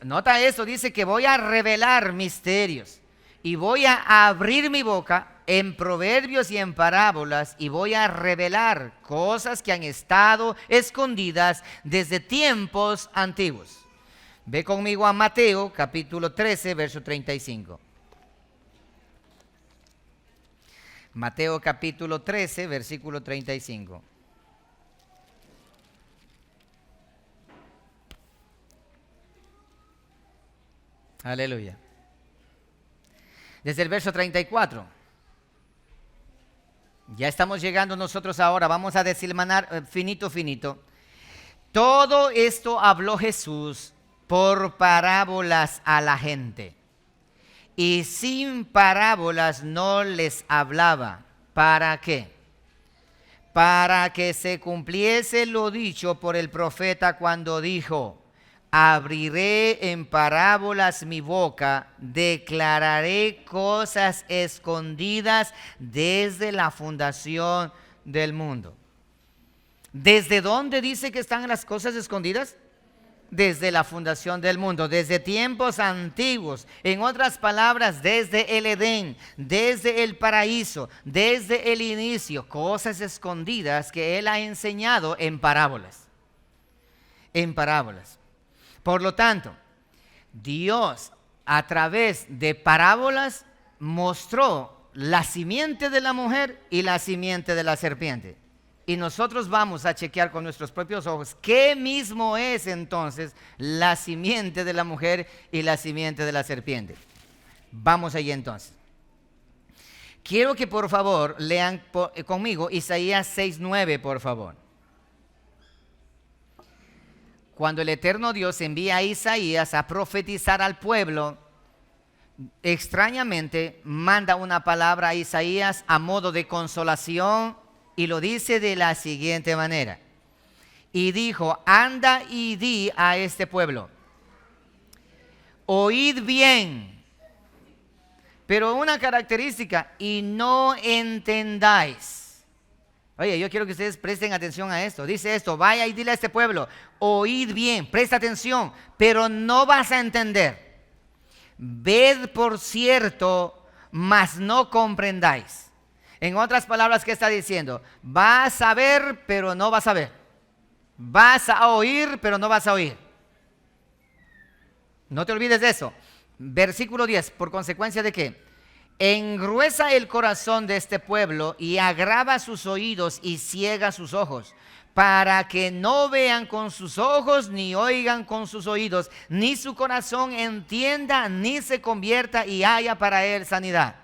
Nota esto, dice que voy a revelar misterios y voy a abrir mi boca en proverbios y en parábolas y voy a revelar cosas que han estado escondidas desde tiempos antiguos. Ve conmigo a Mateo capítulo 13, verso 35. Mateo capítulo 13, versículo 35. Aleluya. Desde el verso 34. Ya estamos llegando nosotros ahora. Vamos a desilmanar finito. Todo esto habló Jesús por parábolas a la gente. Y sin parábolas no les hablaba. ¿Para qué? Para que se cumpliese lo dicho por el profeta cuando dijo: abriré en parábolas mi boca, declararé cosas escondidas desde la fundación del mundo. ¿Desde dónde dice que están las cosas escondidas? Desde la fundación del mundo, desde tiempos antiguos. En otras palabras, desde el Edén, desde el paraíso, desde el inicio, cosas escondidas que Él ha enseñado en parábolas. En parábolas. Por lo tanto, Dios a través de parábolas mostró la simiente de la mujer y la simiente de la serpiente. Y nosotros vamos a chequear con nuestros propios ojos qué mismo es entonces la simiente de la mujer y la simiente de la serpiente. Vamos allí entonces. Quiero que por favor lean conmigo Isaías 6:9, por favor. Cuando el eterno Dios envía a Isaías a profetizar al pueblo, extrañamente manda una palabra a Isaías a modo de consolación y lo dice de la siguiente manera. Y dijo: anda y di a este pueblo, oíd bien, pero una característica, y no entendáis. Oye, yo quiero que ustedes presten atención a esto. Dice esto: vaya y dile a este pueblo, oíd bien, presta atención, pero no vas a entender. Ved por cierto, mas no comprendáis. En otras palabras, ¿qué está diciendo? Vas a ver, pero no vas a ver. Vas a oír, pero no vas a oír. No te olvides de eso. Versículo 10, ¿por consecuencia de qué? Engruesa el corazón de este pueblo y agrava sus oídos y ciega sus ojos, para que no vean con sus ojos, ni oigan con sus oídos, ni su corazón entienda, ni se convierta y haya para él sanidad.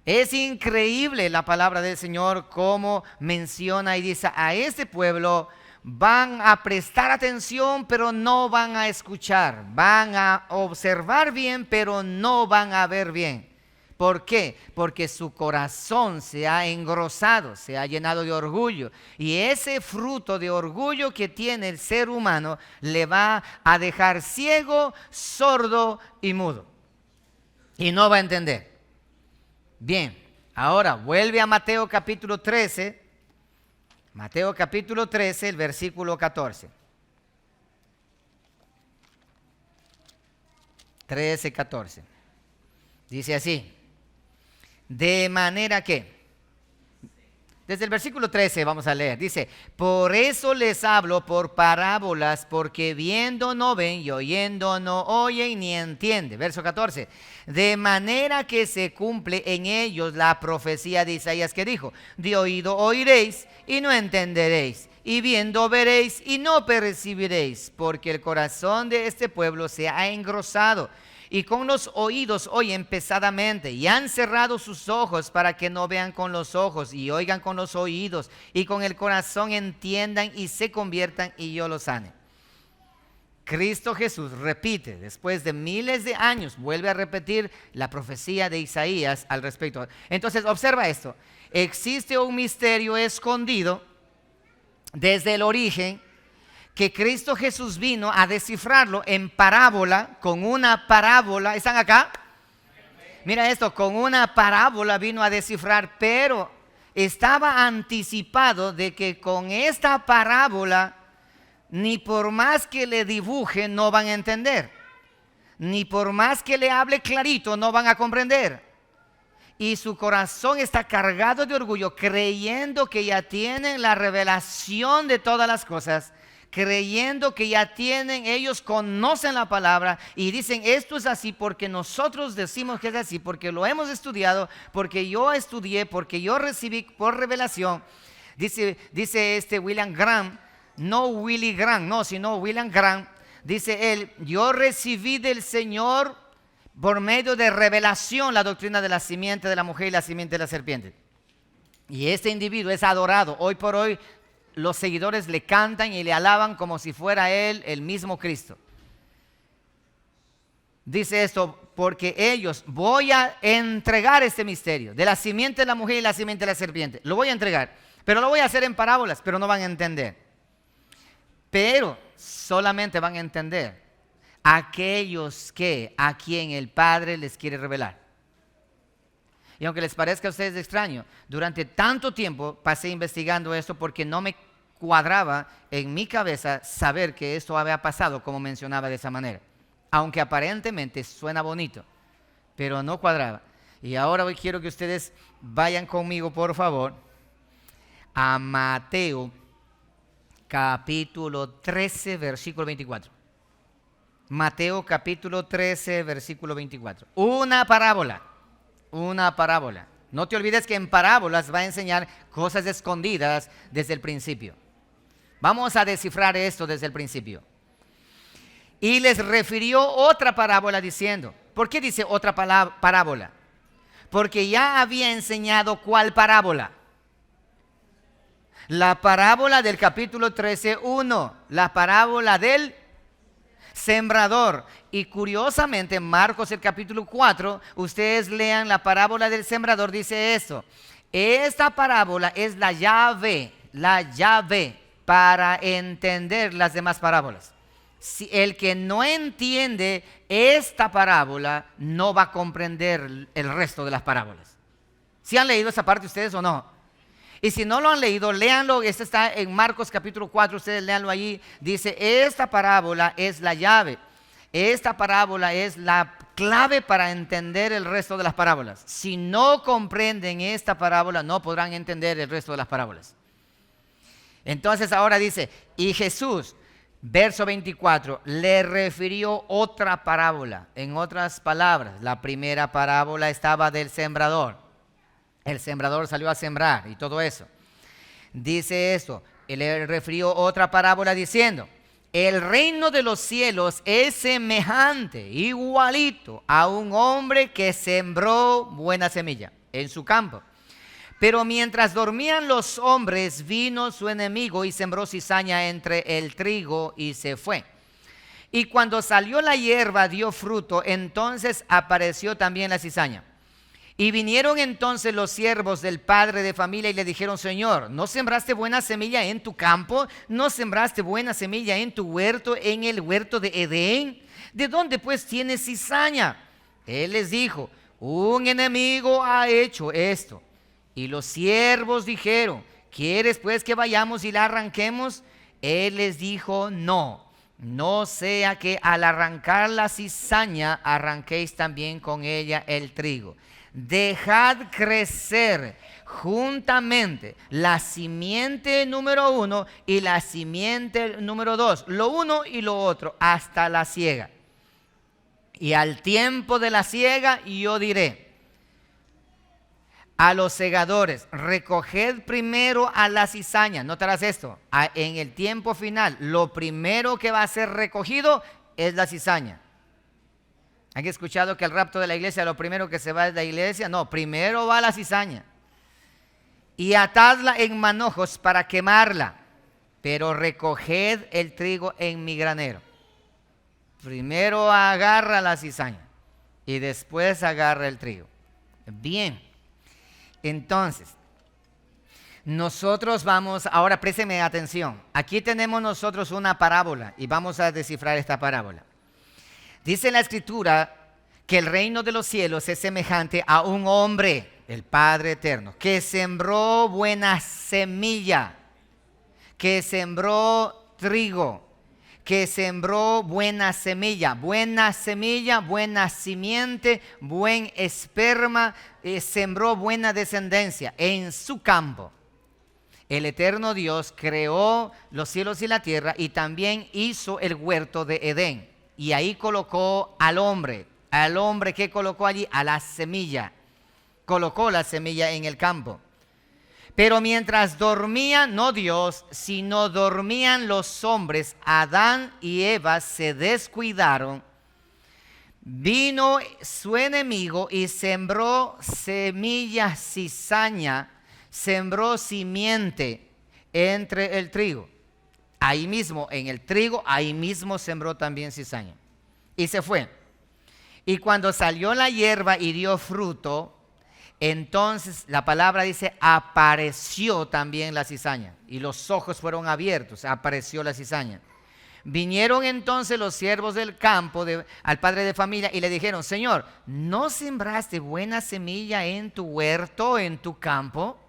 Es increíble la palabra del Señor, como menciona y dice: a este pueblo van a prestar atención, pero no van a escuchar. Van a observar bien, pero no van a ver bien. ¿Por qué? Porque su corazón se ha engrosado, se ha llenado de orgullo. Y ese fruto de orgullo que tiene el ser humano le va a dejar ciego, sordo y mudo. Y no va a entender. Bien, ahora vuelve a Mateo capítulo 13. Mateo capítulo 13, el versículo 14. 13, 14. Dice así. De manera que, desde el versículo 13 vamos a leer. Dice, por eso les hablo por parábolas, porque viendo no ven y oyendo no oyen ni entienden. Verso 14. De manera que se cumple en ellos la profecía de Isaías que dijo, de oído oiréis y no entenderéis, y viendo veréis y no percibiréis, porque el corazón de este pueblo se ha engrosado, y con los oídos oyen pesadamente, y han cerrado sus ojos para que no vean con los ojos, y oigan con los oídos, y con el corazón entiendan y se conviertan, y yo los sane. Cristo Jesús repite, después de miles de años, vuelve a repetir la profecía de Isaías al respecto. Entonces, observa esto. Existe un misterio escondido desde el origen que Cristo Jesús vino a descifrarlo en parábola, con una parábola. ¿Están acá? Mira esto, con una parábola vino a descifrar, pero estaba anticipado de que con esta parábola ni por más que le dibuje no van a entender, ni por más que le hable clarito no van a comprender. Y su corazón está cargado de orgullo, creyendo que ya tienen la revelación de todas las cosas, creyendo que ya tienen, ellos conocen la palabra y dicen esto es así porque nosotros decimos que es así, porque lo hemos estudiado, porque yo estudié, porque yo recibí por revelación. Dice William Graham, no Willy Graham, no, sino William Graham, dice él, yo recibí del Señor por medio de revelación la doctrina de la simiente de la mujer y la simiente de la serpiente. Y este individuo es adorado. Hoy por hoy los seguidores le cantan y le alaban como si fuera él el mismo Cristo. Dice esto, porque ellos, voy a entregar este misterio de la simiente de la mujer y la simiente de la serpiente. Lo voy a entregar, pero lo voy a hacer en parábolas, pero no van a entender. Pero solamente van a entender aquellos que a quien el Padre les quiere revelar. Y aunque les parezca a ustedes extraño, durante tanto tiempo pasé investigando esto porque no me cuadraba en mi cabeza saber que esto había pasado como mencionaba de esa manera. Aunque aparentemente suena bonito, pero no cuadraba. Y ahora hoy quiero que ustedes vayan conmigo, por favor, a Mateo capítulo 13, versículo 24. Mateo capítulo 13, versículo 24. Una parábola. No te olvides que en parábolas va a enseñar cosas escondidas desde el principio. Vamos a descifrar esto desde el principio. Y les refirió otra parábola diciendo, ¿por qué dice otra parábola? Porque ya había enseñado cuál parábola. La parábola del capítulo 13, 1, la parábola del sembrador. Y curiosamente en Marcos el capítulo 4, ustedes lean la parábola del sembrador, dice esto. Esta parábola es la llave para entender las demás parábolas. Si el que no entiende esta parábola no va a comprender el resto de las parábolas. ¿Sí han leído esa parte ustedes o no? Y si no lo han leído, léanlo. Este está en Marcos capítulo 4, ustedes léanlo allí. Dice, esta parábola es la llave. Esta parábola es la clave para entender el resto de las parábolas. Si no comprenden esta parábola, no podrán entender el resto de las parábolas. Entonces ahora dice, y Jesús, verso 24, le refirió otra parábola. En otras palabras, la primera parábola estaba del sembrador. El sembrador salió a sembrar y todo eso. Dice esto, él le refirió otra parábola diciendo, el reino de los cielos es semejante, igualito a un hombre que sembró buena semilla en su campo. Pero mientras dormían los hombres, vino su enemigo y sembró cizaña entre el trigo y se fue. Y cuando salió la hierba dio fruto, entonces apareció también la cizaña. Y vinieron entonces los siervos del padre de familia y le dijeron: Señor, ¿no sembraste buena semilla en tu campo? ¿No sembraste buena semilla en tu huerto, en el huerto de Edén? ¿De dónde pues tienes cizaña? Él les dijo: un enemigo ha hecho esto. Y los siervos dijeron: ¿quieres pues que vayamos y la arranquemos? Él les dijo: no. No sea que al arrancar la cizaña arranquéis también con ella el trigo. Dejad crecer juntamente la simiente número 1 y la simiente número 2, lo uno y lo otro, hasta la siega. Y al tiempo de la siega yo diré a los segadores: recoged primero a la cizaña. Notarás esto, en el tiempo final, lo primero que va a ser recogido es la cizaña. ¿Han escuchado que el rapto de la iglesia, lo primero que se va es la iglesia? No, primero va la cizaña. Y atadla en manojos para quemarla, pero recoged el trigo en mi granero. Primero agarra la cizaña y después agarra el trigo. Bien, entonces, nosotros vamos, ahora présteme atención. Aquí tenemos nosotros una parábola y vamos a descifrar esta parábola. Dice la Escritura que el reino de los cielos es semejante a un hombre, el Padre Eterno, que sembró buena semilla, que sembró trigo, que sembró buena semilla, buena simiente, buen esperma, sembró buena descendencia en su campo. El eterno Dios creó los cielos y la tierra y también hizo el huerto de Edén. Y ahí colocó al hombre que colocó allí, a la semilla. Colocó la semilla en el campo. Pero mientras dormía, no Dios, sino dormían los hombres, Adán y Eva se descuidaron. Vino su enemigo y sembró semilla cizaña, sembró simiente entre el trigo. Ahí mismo, en el trigo, ahí mismo sembró también cizaña. Y se fue. Y cuando salió la hierba y dio fruto, entonces la palabra dice: apareció también la cizaña. Y los ojos fueron abiertos, apareció la cizaña. Vinieron entonces los siervos del campo al padre de familia y le dijeron: Señor, ¿no sembraste buena semilla en tu huerto, en tu campo?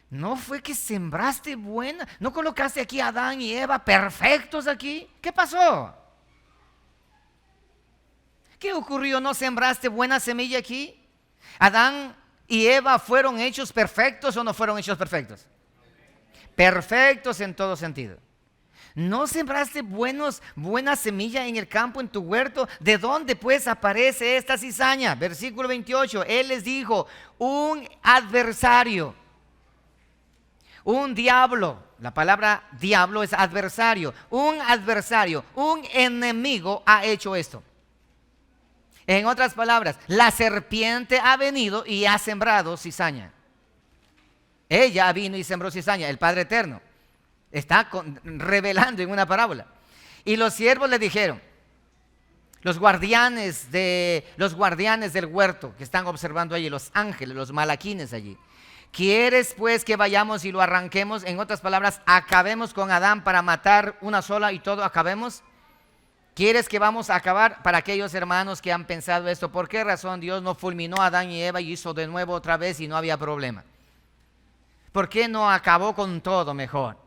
¿No fue que sembraste buena? ¿No colocaste aquí a Adán y Eva perfectos aquí? ¿Qué pasó? ¿Qué ocurrió? ¿No sembraste buena semilla aquí? ¿Adán y Eva fueron hechos perfectos o no fueron hechos perfectos? Perfectos en todo sentido. ¿No sembraste buena semilla en el campo, en tu huerto? ¿De dónde pues aparece esta cizaña? Versículo 28, Él les dijo: un adversario, un diablo. La palabra diablo es adversario. Un adversario, un enemigo ha hecho esto. En otras palabras, la serpiente ha venido y ha sembrado cizaña. Ella vino y sembró cizaña, el Padre Eterno. Está revelando en una parábola. Y los siervos le dijeron, los guardianes del huerto que están observando allí, los ángeles, los malaquines allí: ¿quieres pues que vayamos y lo arranquemos? En otras palabras, acabemos con Adán para matar una sola y todo acabemos. ¿Quieres que vamos a acabar? Para aquellos hermanos que han pensado esto, ¿por qué razón Dios no fulminó a Adán y Eva y hizo de nuevo otra vez y no había problema? ¿Por qué no acabó con todo mejor?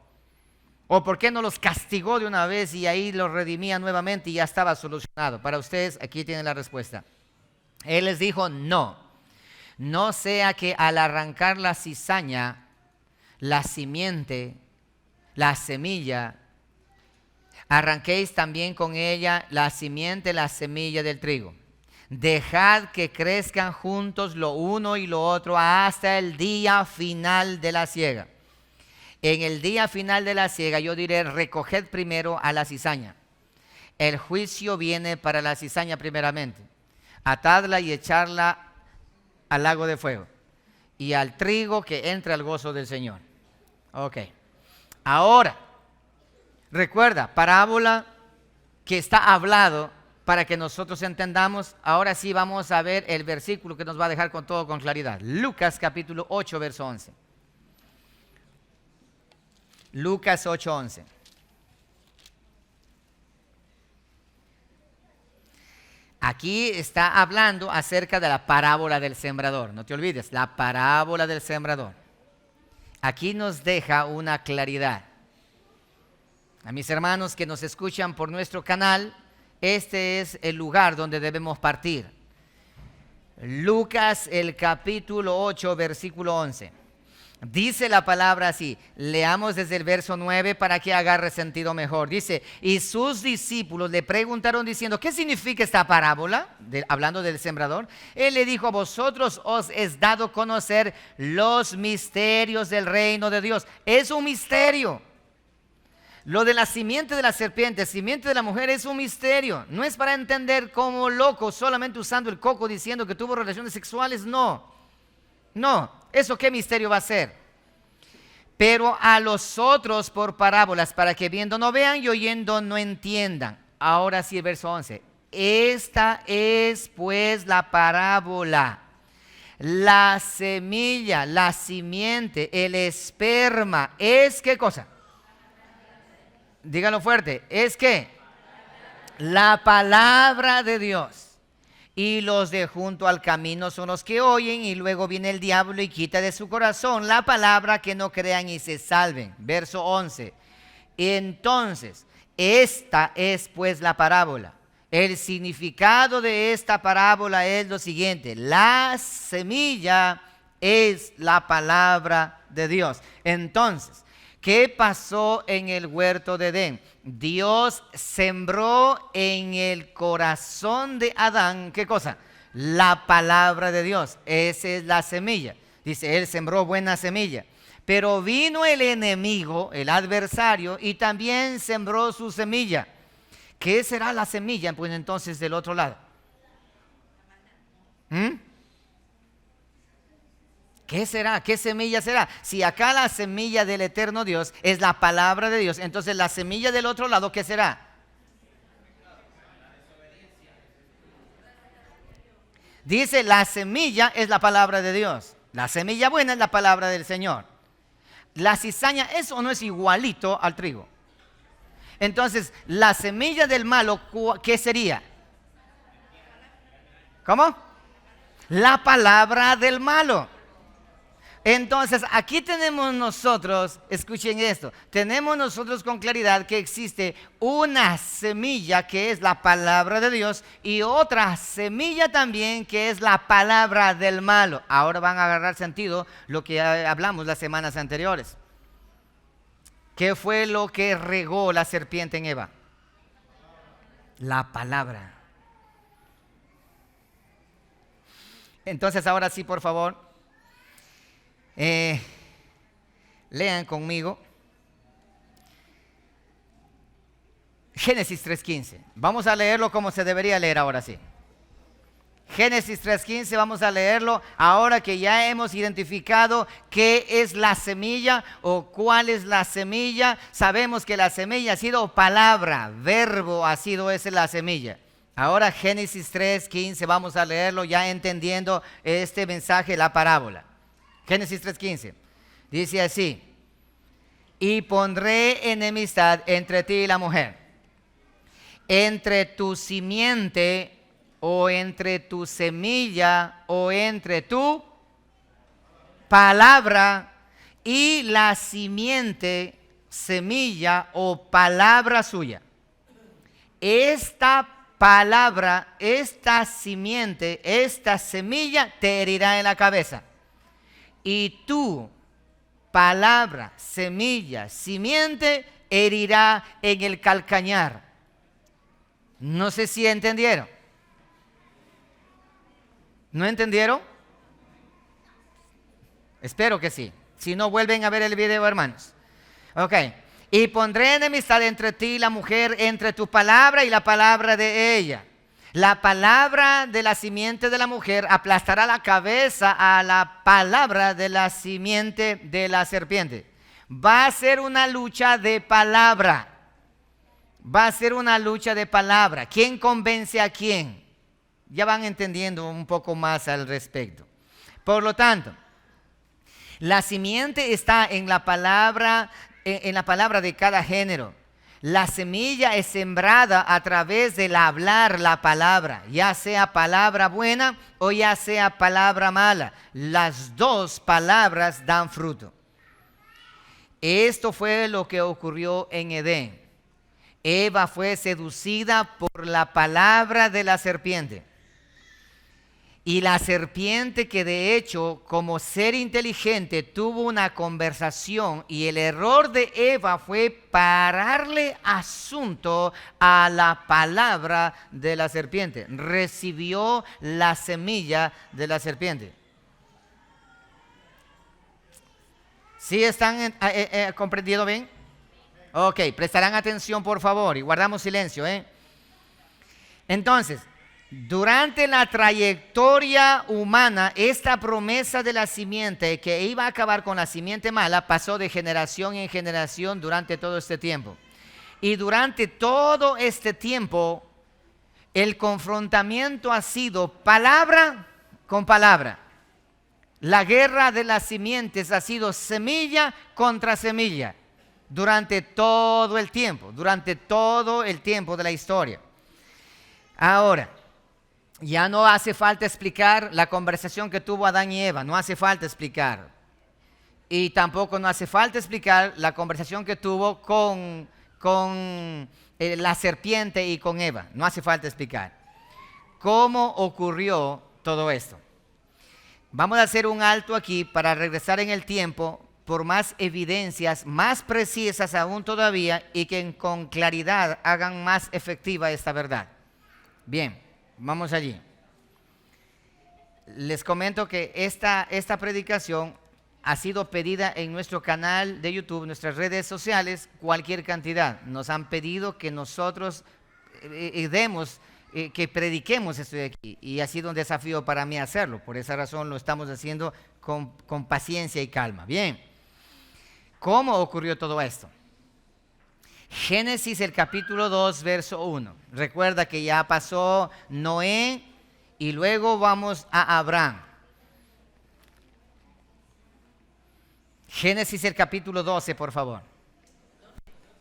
¿O por qué no los castigó de una vez y ahí los redimía nuevamente y ya estaba solucionado? Para ustedes, aquí tienen la respuesta. Él les dijo: no sea que al arrancar la cizaña, la simiente, la semilla, arranquéis también con ella la simiente, la semilla del trigo. Dejad que crezcan juntos lo uno y lo otro hasta el día final de la siega. En el día final de la siega yo diré: recoged primero a la cizaña. El juicio viene para la cizaña primeramente. Atadla y echarla al lago de fuego. Y al trigo que entre al gozo del Señor. Ok. Ahora, recuerda, parábola que está hablado para que nosotros entendamos. Ahora sí vamos a ver el versículo que nos va a dejar con todo con claridad. Lucas capítulo 8, verso 11. Lucas 8, 11. Aquí está hablando acerca de la parábola del sembrador. No te olvides, la parábola del sembrador. Aquí nos deja una claridad. A mis hermanos que nos escuchan por nuestro canal, este es el lugar donde debemos partir. Lucas, el capítulo 8, versículo 11. Dice la palabra así, leamos desde el verso 9 para que agarre sentido mejor. Dice, y sus discípulos le preguntaron diciendo, ¿qué significa esta parábola? Hablando del sembrador. Él le dijo, a vosotros os es dado conocer los misterios del reino de Dios. Es un misterio. Lo de la simiente de la serpiente, simiente de la mujer es un misterio. No es para entender como loco, solamente usando el coco diciendo que tuvo relaciones sexuales, no. No, ¿eso qué misterio va a ser? Pero a los otros por parábolas, para que viendo no vean y oyendo no entiendan. Ahora sí, el verso 11. Esta es pues la parábola. La semilla, la simiente, el esperma, ¿es qué cosa? Díganlo fuerte, ¿es qué? La palabra de Dios. Y los de junto al camino son los que oyen, y luego viene el diablo y quita de su corazón la palabra, que no crean y se salven. Verso 11. Entonces, esta es pues la parábola. El significado de esta parábola es lo siguiente: la semilla es la palabra de Dios. Entonces, ¿qué pasó en el huerto de Edén? Dios sembró en el corazón de Adán, ¿qué cosa? La palabra de Dios. Esa es la semilla. Dice, él sembró buena semilla. Pero vino el enemigo, el adversario, y también sembró su semilla. ¿Qué será la semilla, pues, entonces del otro lado? ¿Qué será? ¿Qué semilla será? Si acá la semilla del eterno Dios es la palabra de Dios, entonces la semilla del otro lado, ¿qué será? Dice, la semilla es la palabra de Dios. La semilla buena es la palabra del Señor. La cizaña, ¿es o no es igualito al trigo? Entonces, la semilla del malo, ¿qué sería? ¿Cómo? La palabra del malo. Entonces, aquí tenemos nosotros, escuchen esto, tenemos nosotros con claridad que existe una semilla que es la palabra de Dios y otra semilla también que es la palabra del malo. Ahora van a agarrar sentido lo que hablamos las semanas anteriores. ¿Qué fue lo que regó la serpiente en Eva? La palabra. Entonces, ahora sí, por favor. Lean conmigo Génesis 3:15. Vamos a leerlo como se debería leer ahora sí. Génesis 3:15, vamos a leerlo ahora que ya hemos identificado qué es la semilla o cuál es la semilla. Sabemos que la semilla ha sido palabra, verbo ha sido esa la semilla. Ahora Génesis 3:15, vamos a leerlo ya entendiendo este mensaje, la parábola. Génesis 3:15, dice así: y pondré enemistad entre ti y la mujer, entre tu simiente o entre tu semilla o entre tu palabra y la simiente, semilla o palabra suya. Esta palabra, esta simiente, esta semilla te herirá en la cabeza. Y tu palabra, semilla, simiente, herirá en el calcañar. No sé si entendieron. ¿No entendieron? Espero que sí. Si no, vuelven a ver el video, hermanos. Ok. Y pondré enemistad entre ti y la mujer, entre tu palabra y la palabra de ella. La palabra de la simiente de la mujer aplastará la cabeza a la palabra de la simiente de la serpiente. Va a ser una lucha de palabra. Va a ser una lucha de palabra. ¿Quién convence a quién? Ya van entendiendo un poco más al respecto. Por lo tanto, la simiente está en la palabra de cada género. La semilla es sembrada a través del hablar la palabra, ya sea palabra buena o ya sea palabra mala. Las dos palabras dan fruto. Esto fue lo que ocurrió en Edén. Eva fue seducida por la palabra de la serpiente. Y la serpiente, que de hecho como ser inteligente tuvo una conversación, y el error de Eva fue pararle asunto a la palabra de la serpiente. Recibió la semilla de la serpiente. ¿Sí están comprendiendo bien? Ok, prestarán atención por favor y guardamos silencio. Entonces, durante la trayectoria humana, esta promesa de la simiente que iba a acabar con la simiente mala pasó de generación en generación durante todo este tiempo. Y durante todo este tiempo, el confrontamiento ha sido palabra con palabra. La guerra de las simientes ha sido semilla contra semilla durante todo el tiempo de la historia. Ahora, ya no hace falta explicar la conversación que tuvo Adán y Eva, no hace falta explicar. Y tampoco no hace falta explicar la conversación que tuvo con la serpiente y con Eva, no hace falta explicar. ¿Cómo ocurrió todo esto? Vamos a hacer un alto aquí para regresar en el tiempo por más evidencias, más precisas aún todavía, y que con claridad hagan más efectiva esta verdad. Bien. Vamos allí. Les comento que esta predicación ha sido pedida en nuestro canal de YouTube, nuestras redes sociales, cualquier cantidad. Nos han pedido que nosotros que prediquemos esto de aquí, y ha sido un desafío para mí hacerlo. Por esa razón lo estamos haciendo con paciencia y calma. Bien, ¿cómo ocurrió todo esto? Génesis el capítulo 2, verso 1. Recuerda que ya pasó Noé y luego vamos a Abraham. Génesis el capítulo 12, por favor.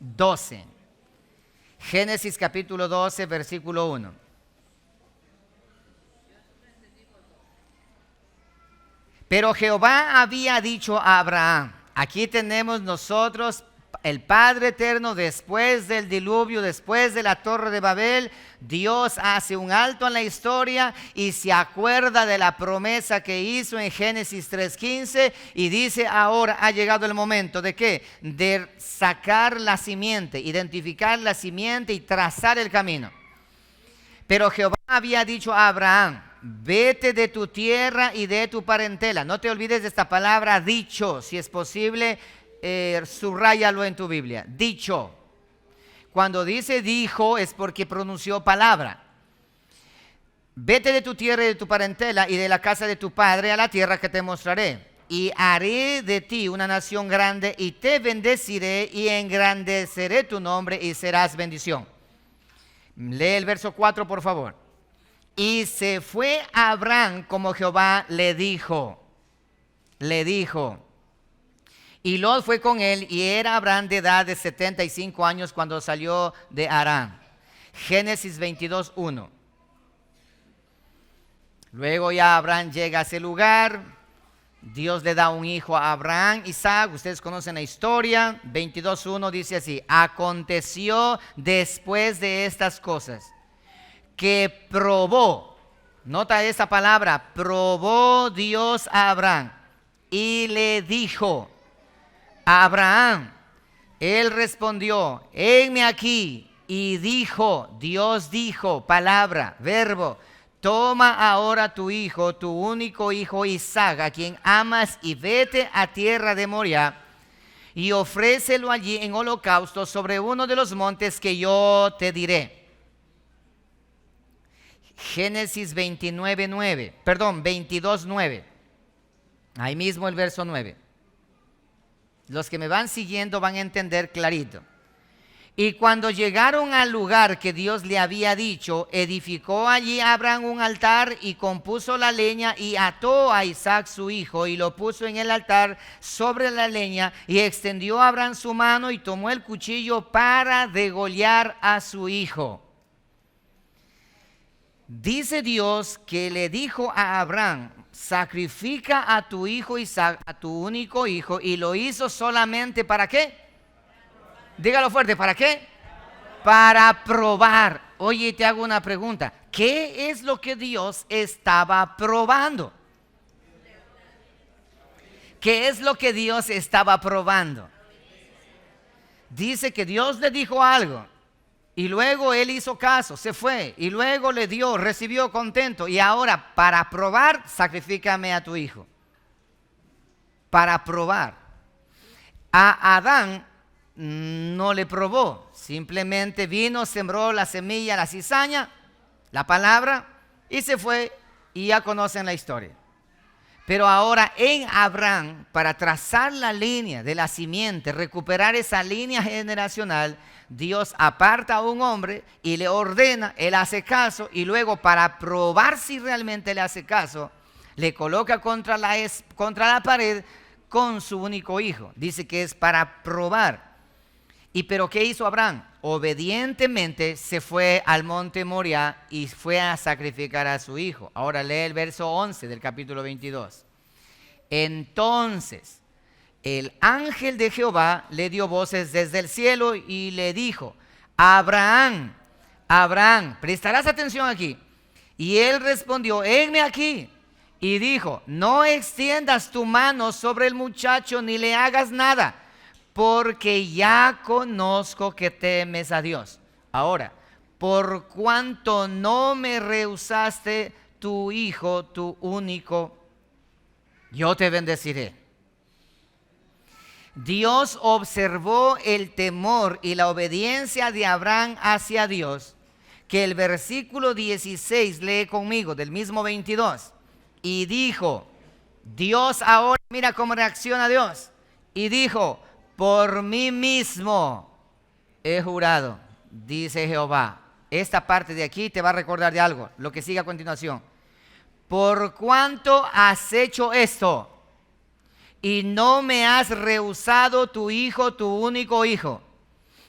12. Génesis capítulo 12, versículo 1. Pero Jehová había dicho a Abraham, aquí tenemos nosotros el Padre eterno, después del diluvio, después de la Torre de Babel, Dios hace un alto en la historia y se acuerda de la promesa que hizo en Génesis 3:15 y dice: ahora ha llegado el momento de ¿qué? De sacar la simiente, identificar la simiente y trazar el camino. Pero Jehová había dicho a Abraham: vete de tu tierra y de tu parentela. No te olvides de esta palabra dicho, si es posible. Subráyalo en tu Biblia. Dicho. Cuando dice dijo es porque pronunció palabra. Vete de tu tierra y de tu parentela y de la casa de tu padre a la tierra que te mostraré. Y haré de ti una nación grande y te bendeciré y engrandeceré tu nombre y serás bendición. Lee el verso 4, por favor. Y se fue Abraham como Jehová le dijo. Le dijo. Y Lot fue con él, y era Abraham de edad de 75 años cuando salió de Harán. Génesis 22:1. Luego ya Abraham llega a ese lugar. Dios le da un hijo a Abraham, Isaac. Ustedes conocen la historia. 22:1 dice así: aconteció después de estas cosas que probó, nota esa palabra, probó Dios a Abraham y le dijo a Abraham. Él respondió: heme aquí. Y dijo, Dios dijo, palabra, verbo: toma ahora tu hijo, tu único hijo Isaac, a quien amas, y vete a tierra de Moriah y ofrécelo allí en holocausto sobre uno de los montes que yo te diré. Génesis 22:9. Ahí mismo el verso 9. Los que me van siguiendo van a entender clarito. Y cuando llegaron al lugar que Dios le había dicho, edificó allí Abraham un altar y compuso la leña y ató a Isaac su hijo y lo puso en el altar sobre la leña, y extendió Abraham su mano y tomó el cuchillo para degollar a su hijo. Dice Dios que le dijo a Abraham: sacrifica a tu hijo Isaac, a tu único hijo, y lo hizo solamente ¿para qué? Dígalo fuerte, ¿para qué? Para probar. Oye, te hago una pregunta. ¿Qué es lo que Dios estaba probando? ¿Qué es lo que Dios estaba probando? Dice que Dios le dijo algo y luego él hizo caso, se fue y luego le dio, recibió contento, y ahora para probar, sacrifícame a tu hijo. Para probar. A Adán no le probó, simplemente vino, sembró la semilla, la cizaña, la palabra, y se fue, y ya conocen la historia. Pero ahora en Abraham, para trazar la línea de la simiente, recuperar esa línea generacional, Dios aparta a un hombre y le ordena, él hace caso, y luego para probar si realmente le hace caso, le coloca contra la pared con su único hijo. Dice que es para probar. ¿Y pero qué hizo Abraham? Obedientemente se fue al monte Moriah y fue a sacrificar a su hijo. Ahora lee el verso 11 del capítulo 22. Entonces el ángel de Jehová le dio voces desde el cielo y le dijo: Abraham, Abraham, prestarás atención aquí. Y él respondió: heme aquí. Y dijo: no extiendas tu mano sobre el muchacho ni le hagas nada, porque ya conozco que temes a Dios. Ahora, por cuanto no me rehusaste tu hijo, tu único, yo te bendeciré. Dios observó el temor y la obediencia de Abraham hacia Dios, que el versículo 16 lee conmigo, del mismo 22. Y dijo, Dios ahora, mira cómo reacciona Dios. Y dijo: por mí mismo he jurado, dice Jehová. Esta parte de aquí te va a recordar de algo, lo que sigue a continuación. Por cuanto has hecho esto y no me has rehusado tu hijo, tu único hijo,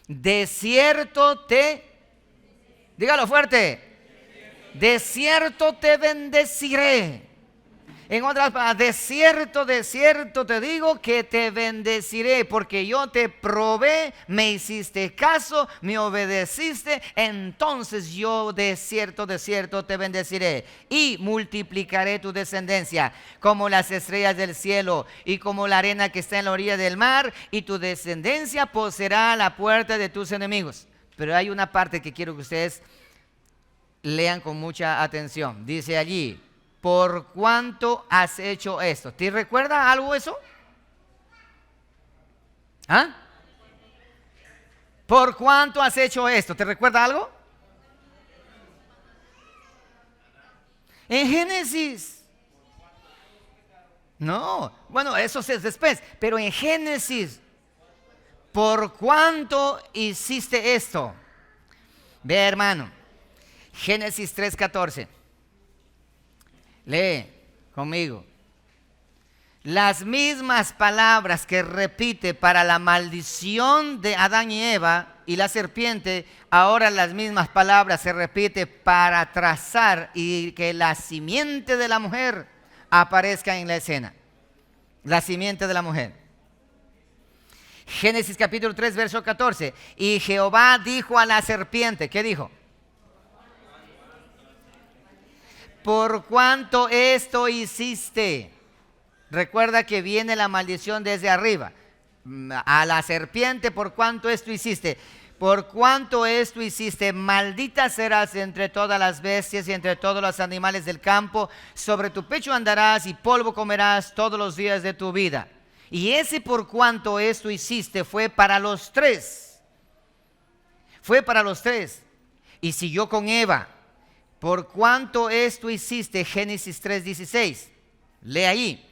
de cierto dígalo fuerte, de cierto te bendeciré. En otras palabras, de cierto te digo que te bendeciré, porque yo te probé, me hiciste caso, me obedeciste, entonces yo de cierto te bendeciré. Y multiplicaré tu descendencia como las estrellas del cielo y como la arena que está en la orilla del mar, y tu descendencia poseerá la puerta de tus enemigos. Pero hay una parte que quiero que ustedes lean con mucha atención. Dice allí: por cuánto has hecho esto. ¿Te recuerda algo eso? ¿Ah? ¿Por cuánto has hecho esto? ¿Te recuerda algo? En Génesis. No, bueno, eso es después, pero en Génesis, ¿por cuánto hiciste esto? Ve, hermano, Génesis 3:14. Lee conmigo. Las mismas palabras que repite para la maldición de Adán y Eva y la serpiente, ahora las mismas palabras se repite para trazar y que la simiente de la mujer aparezca en la escena. La simiente de la mujer. Génesis capítulo 3, verso 14. Y Jehová dijo a la serpiente, ¿qué dijo? Por cuanto esto hiciste. Recuerda que viene la maldición desde arriba. A la serpiente, por cuanto esto hiciste. Por cuanto esto hiciste, maldita serás entre todas las bestias y entre todos los animales del campo. Sobre tu pecho andarás y polvo comerás todos los días de tu vida. Y ese por cuanto esto hiciste fue para los tres. Fue para los tres. Y siguió con Eva. Por cuanto esto hiciste, Génesis 3:16. Lee ahí.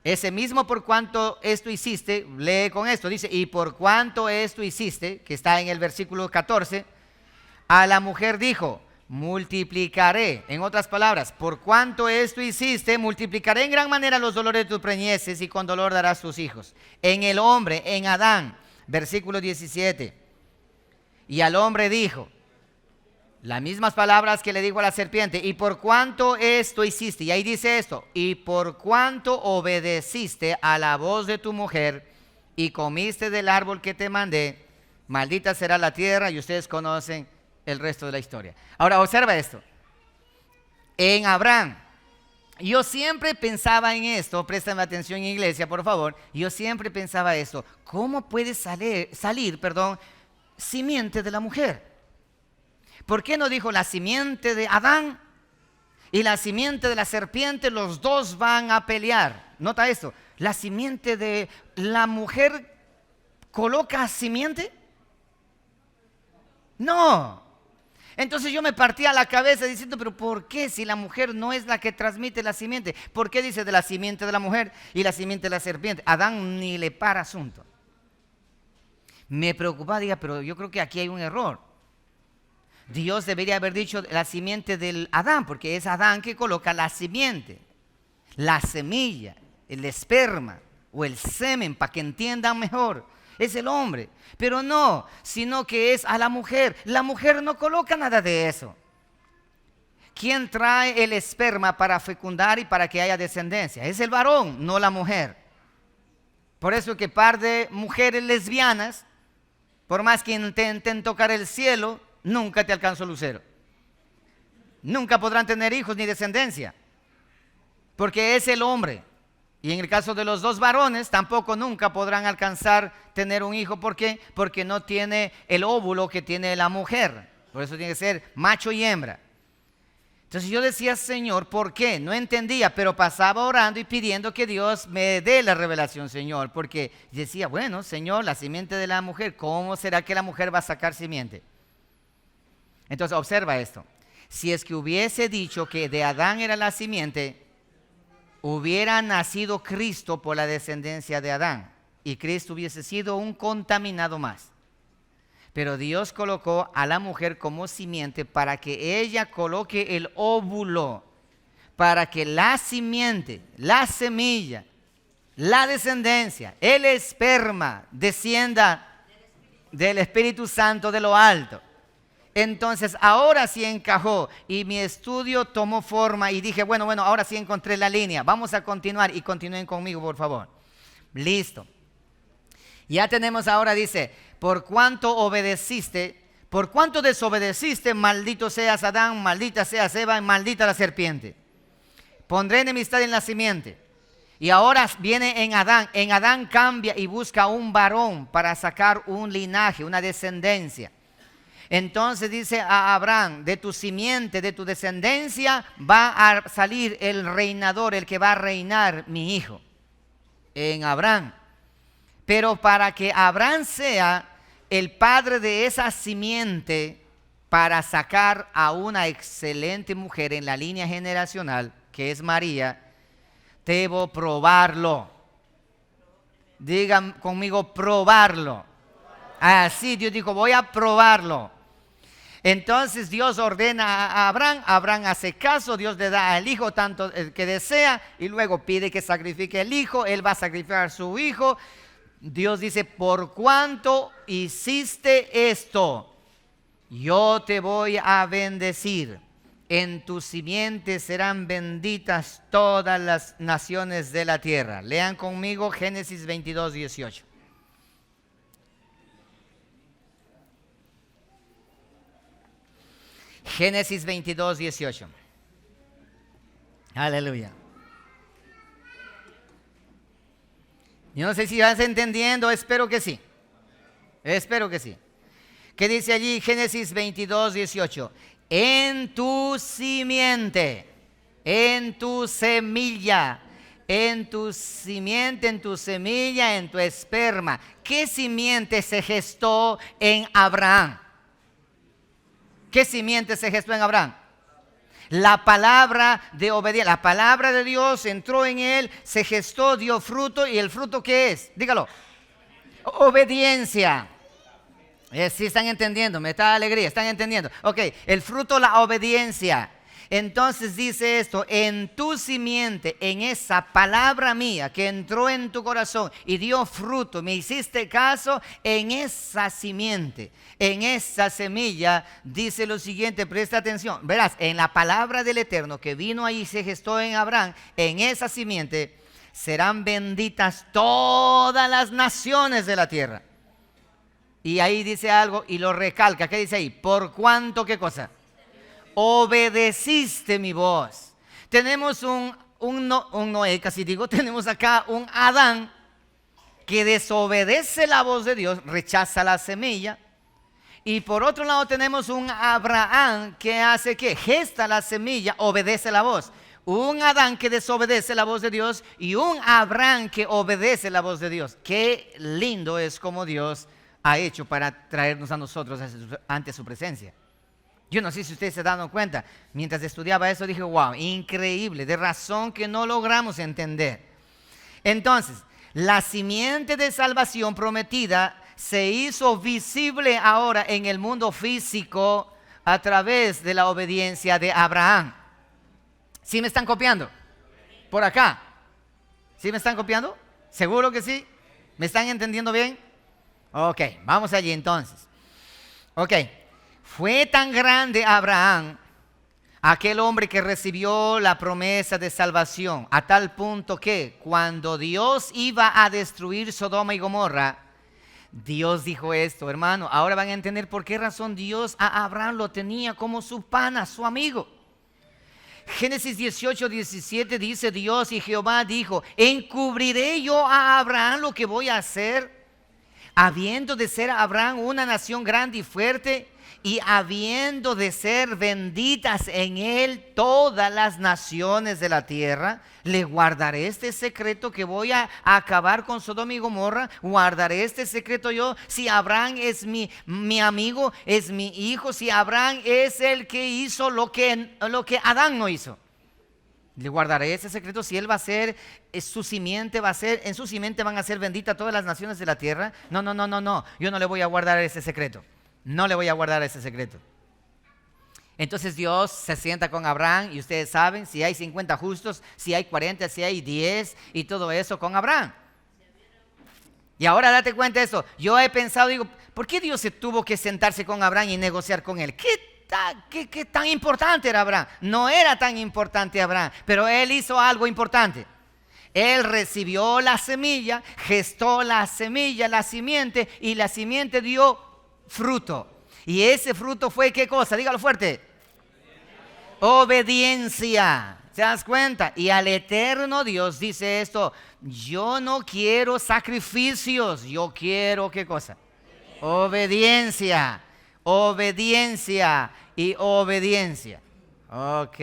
Ese mismo por cuanto esto hiciste, lee con esto, dice, y por cuanto esto hiciste, que está en el versículo 14, a la mujer dijo, multiplicaré, en otras palabras, por cuanto esto hiciste, multiplicaré en gran manera los dolores de tus preñeces y con dolor darás tus hijos. En el hombre, en Adán, versículo 17, y al hombre dijo, las mismas palabras que le dijo a la serpiente, y por cuanto esto hiciste, y ahí dice esto, y por cuanto obedeciste a la voz de tu mujer y comiste del árbol que te mandé, maldita será la tierra, y ustedes conocen el resto de la historia. Ahora observa esto, en Abraham, yo siempre pensaba en esto, préstame atención iglesia por favor, yo siempre pensaba esto, ¿cómo puede salir, simiente de la mujer? ¿Por qué no dijo la simiente de Adán y la simiente de la serpiente? Los dos van a pelear. Nota esto, la simiente de la mujer coloca simiente. No. Entonces yo me partía la cabeza diciendo, pero ¿por qué si la mujer no es la que transmite la simiente? ¿Por qué dice de la simiente de la mujer y la simiente de la serpiente? Adán ni le para asunto. Me preocupaba, diga, pero yo creo que aquí hay un error. Dios debería haber dicho la simiente del Adán, porque es Adán que coloca la simiente, la semilla, el esperma o el semen, para que entiendan mejor. Es el hombre, pero no, sino que es a la mujer. La mujer no coloca nada de eso. ¿Quién trae el esperma para fecundar y para que haya descendencia? Es el varón, no la mujer. Por eso que par de mujeres lesbianas, por más que intenten tocar el cielo, nunca te alcanzó lucero. Nunca podrán tener hijos ni descendencia, porque es el hombre. Y en el caso de los dos varones, tampoco nunca podrán alcanzar tener un hijo. ¿Por qué? Porque no tiene el óvulo que tiene la mujer. Por eso tiene que ser macho y hembra. Entonces yo decía, Señor, ¿por qué? No entendía, pero pasaba orando y pidiendo que Dios me dé la revelación, Señor. Porque decía, bueno, Señor, la simiente de la mujer, ¿cómo será que la mujer va a sacar simiente? Entonces observa esto, si es que hubiese dicho que de Adán era la simiente, hubiera nacido Cristo por la descendencia de Adán y Cristo hubiese sido un contaminado más. Pero Dios colocó a la mujer como simiente para que ella coloque el óvulo, para que la simiente, la semilla, la descendencia, el esperma descienda del Espíritu Santo de lo alto. Entonces ahora sí encajó y mi estudio tomó forma y dije, bueno, ahora sí encontré la línea. Vamos a continuar y continúen conmigo, por favor. Listo. Ya tenemos ahora, dice, por cuanto obedeciste, por cuanto desobedeciste, maldito seas Adán, maldita seas Eva y maldita la serpiente. Pondré enemistad en la simiente. Y ahora viene en Adán. En Adán cambia y busca un varón para sacar un linaje, una descendencia. Entonces dice a Abraham, de tu simiente, de tu descendencia, va a salir el reinador, el que va a reinar mi hijo. En Abraham. Pero para que Abraham sea el padre de esa simiente, para sacar a una excelente mujer en la línea generacional, que es María, debo probarlo. Digan conmigo, probarlo. Así Dios dijo, voy a probarlo. Entonces Dios ordena a Abraham, Abraham hace caso, Dios le da al hijo tanto el que desea y luego pide que sacrifique el hijo, él va a sacrificar a su hijo. Dios dice, por cuanto hiciste esto, yo te voy a bendecir. En tu simiente serán benditas todas las naciones de la tierra. Lean conmigo Génesis 22, 18. Génesis 22, 18. Aleluya. Yo no sé si vas entendiendo, espero que sí. Espero que sí. ¿Qué dice allí Génesis 22, 18? En tu simiente, en tu semilla, en tu simiente, en tu semilla, en tu esperma. ¿Qué simiente se gestó en Abraham? ¿Qué simiente se gestó en Abraham? La palabra de obediencia, la palabra de Dios entró en él, se gestó, dio fruto. ¿Y el fruto qué es? Dígalo. Obediencia. ¿Sí están entendiendo? Me está alegría, ¿están entendiendo? Ok, el fruto, la obediencia. Entonces dice esto: en tu simiente, en esa palabra mía que entró en tu corazón y dio fruto, me hiciste caso, en esa simiente, en esa semilla, dice lo siguiente, presta atención. Verás, en la palabra del Eterno que vino ahí y se gestó en Abraham, en esa simiente serán benditas todas las naciones de la tierra. Y ahí dice algo y lo recalca. ¿Qué dice ahí? ¿Por cuánto qué cosa? Obedeciste mi voz. Tenemos un Noé, casi digo, tenemos acá un Adán que desobedece la voz de Dios, rechaza la semilla. Y por otro lado tenemos un Abraham que hace que gesta la semilla, obedece la voz. Un Adán que desobedece la voz de Dios y un Abraham que obedece la voz de Dios. Qué lindo es como Dios ha hecho para traernos a nosotros ante su presencia. Yo no sé si ustedes se dan cuenta, mientras estudiaba eso dije, wow, increíble, de razón que no logramos entender. Entonces, la simiente de salvación prometida se hizo visible ahora en el mundo físico a través de la obediencia de Abraham. ¿Sí me están copiando? Por acá. ¿Sí me están copiando? ¿Seguro que sí? ¿Me están entendiendo bien? Ok, vamos allí entonces. Ok. Fue tan grande Abraham, aquel hombre que recibió la promesa de salvación, a tal punto que cuando Dios iba a destruir Sodoma y Gomorra, Dios dijo esto, hermano. Ahora van a entender por qué razón Dios a Abraham lo tenía como su pana, su amigo. Génesis 18:17 dice: Dios y Jehová dijo: ¿encubriré yo a Abraham lo que voy a hacer? Habiendo de ser Abraham una nación grande y fuerte, y habiendo de ser benditas en él todas las naciones de la tierra, le guardaré este secreto que voy a acabar con Sodoma y Gomorra. Guardaré este secreto yo. Si Abraham es mi amigo, es mi hijo. Si Abraham es el que hizo lo que Adán no hizo, le guardaré ese secreto. Si él va a ser, su simiente va a ser, en su simiente van a ser benditas todas las naciones de la tierra. No, yo no le voy a guardar ese secreto. No le voy a guardar ese secreto. Entonces Dios se sienta con Abraham y ustedes saben, si hay 50 justos, si hay 40, si hay 10 y todo eso con Abraham. Y ahora date cuenta de esto. Yo he pensado, digo, ¿por qué Dios se tuvo que sentarse con Abraham y negociar con él? ¿Qué tan importante era Abraham? No era tan importante Abraham, pero él hizo algo importante. Él recibió la semilla, gestó la semilla, la simiente, y la simiente dio fruto. Y ese fruto fue ¿qué cosa? Dígalo fuerte. Obediencia. ¿Se das cuenta? Y al eterno Dios dice esto: yo no quiero sacrificios, yo quiero ¿qué cosa? Obediencia. Obediencia y obediencia. Ok.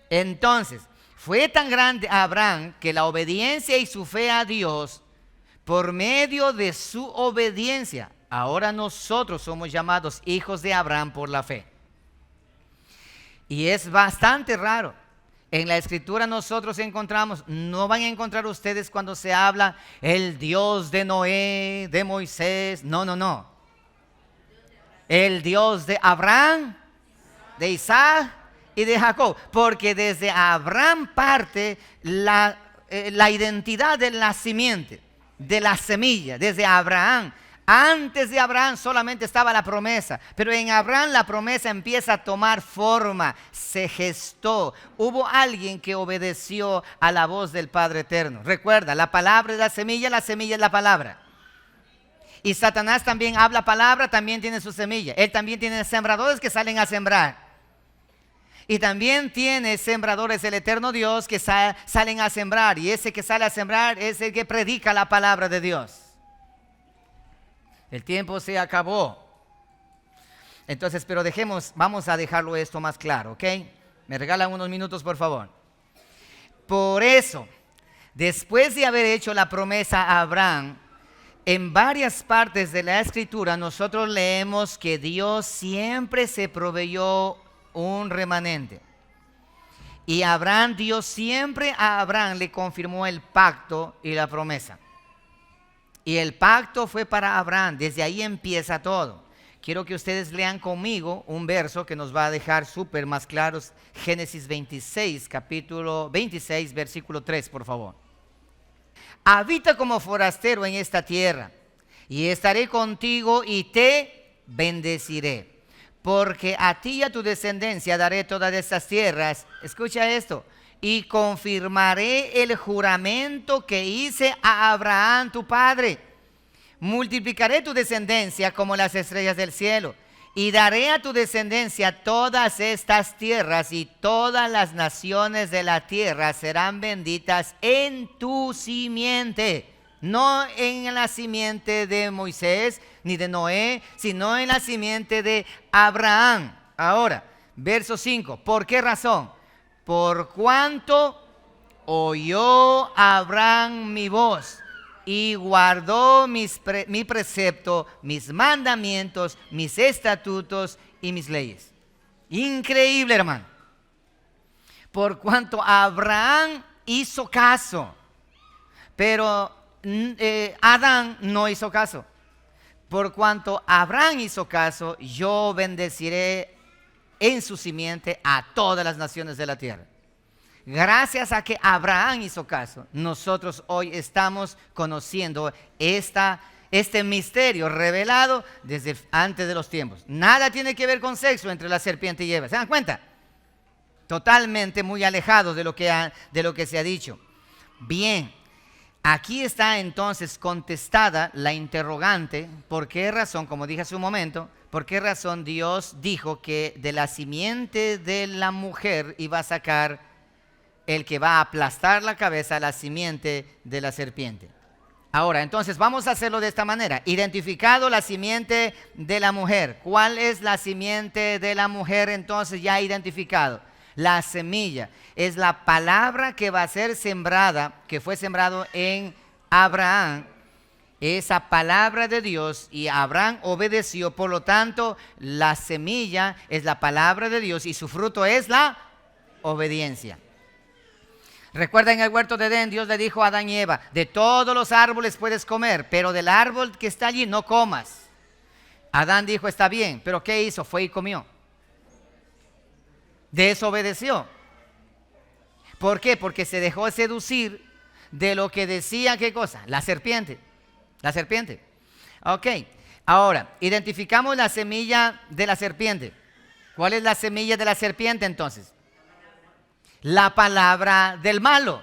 Entonces, fue tan grande Abraham que la obediencia y su fe a Dios, por medio de su obediencia, ahora nosotros somos llamados hijos de Abraham por la fe. Y es bastante raro. En la escritura nosotros encontramos, no van a encontrar ustedes cuando se habla el Dios de Noé, de Moisés. No. El Dios de Abraham, de Isaac y de Jacob. Porque desde Abraham parte la identidad de la simiente, de la semilla, desde Abraham. Antes de Abraham solamente estaba la promesa, pero en Abraham la promesa empieza a tomar forma, se gestó. Hubo alguien que obedeció a la voz del Padre Eterno. Recuerda, la palabra es la semilla es la palabra. Y Satanás también habla palabra, también tiene su semilla. Él también tiene sembradores que salen a sembrar. Y también tiene sembradores el eterno Dios que salen a sembrar. Y ese que sale a sembrar es el que predica la palabra de Dios. El tiempo se acabó. Entonces, pero vamos a dejarlo esto más claro, ¿ok? Me regalan unos minutos, por favor. Por eso, después de haber hecho la promesa a Abraham, en varias partes de la escritura nosotros leemos que Dios siempre se proveyó un remanente. Y Dios siempre a Abraham le confirmó el pacto y la promesa. Y el pacto fue para Abraham, desde ahí empieza todo. Quiero que ustedes lean conmigo un verso que nos va a dejar súper más claros. Génesis 26, capítulo 26, versículo 3, por favor. Habita como forastero en esta tierra, y estaré contigo y te bendeciré. Porque a ti y a tu descendencia daré todas estas tierras. Escucha esto. Y confirmaré el juramento que hice a Abraham tu padre. Multiplicaré tu descendencia como las estrellas del cielo. Y daré a tu descendencia todas estas tierras, y todas las naciones de la tierra serán benditas en tu simiente. No en la simiente de Moisés ni de Noé, sino en la simiente de Abraham. Ahora, verso 5. ¿Por qué razón? Por cuanto oyó Abraham mi voz y guardó mi precepto, mis mandamientos, mis estatutos y mis leyes. Increíble, hermano. Por cuanto Abraham hizo caso, pero Adán no hizo caso. Por cuanto Abraham hizo caso, yo bendeciré en su simiente a todas las naciones de la tierra. Gracias a que Abraham hizo caso, nosotros hoy estamos conociendo este misterio revelado desde antes de los tiempos. Nada tiene que ver con sexo entre la serpiente y Eva. ¿Se dan cuenta? Totalmente muy alejados de lo que se ha dicho. Bien. Aquí está entonces contestada la interrogante, ¿por qué razón, como dije hace un momento, por qué razón Dios dijo que de la simiente de la mujer iba a sacar el que va a aplastar la cabeza a la simiente de la serpiente? Ahora, entonces vamos a hacerlo de esta manera. Identificado la simiente de la mujer. ¿Cuál es la simiente de la mujer entonces ya identificado? La semilla es la palabra que va a ser sembrada, que fue sembrado en Abraham, esa palabra de Dios, y Abraham obedeció. Por lo tanto, la semilla es la palabra de Dios y su fruto es la obediencia. Recuerda, en el huerto de Edén, Dios le dijo a Adán y Eva: de todos los árboles puedes comer, pero del árbol que está allí no comas. Adán dijo: está bien, pero ¿qué hizo? Fue y comió. Desobedeció. ¿Por qué? Porque se dejó seducir de lo que decía, ¿qué cosa? La serpiente. La serpiente. Ok. Ahora, identificamos la semilla de la serpiente. ¿Cuál es la semilla de la serpiente entonces? La palabra del malo,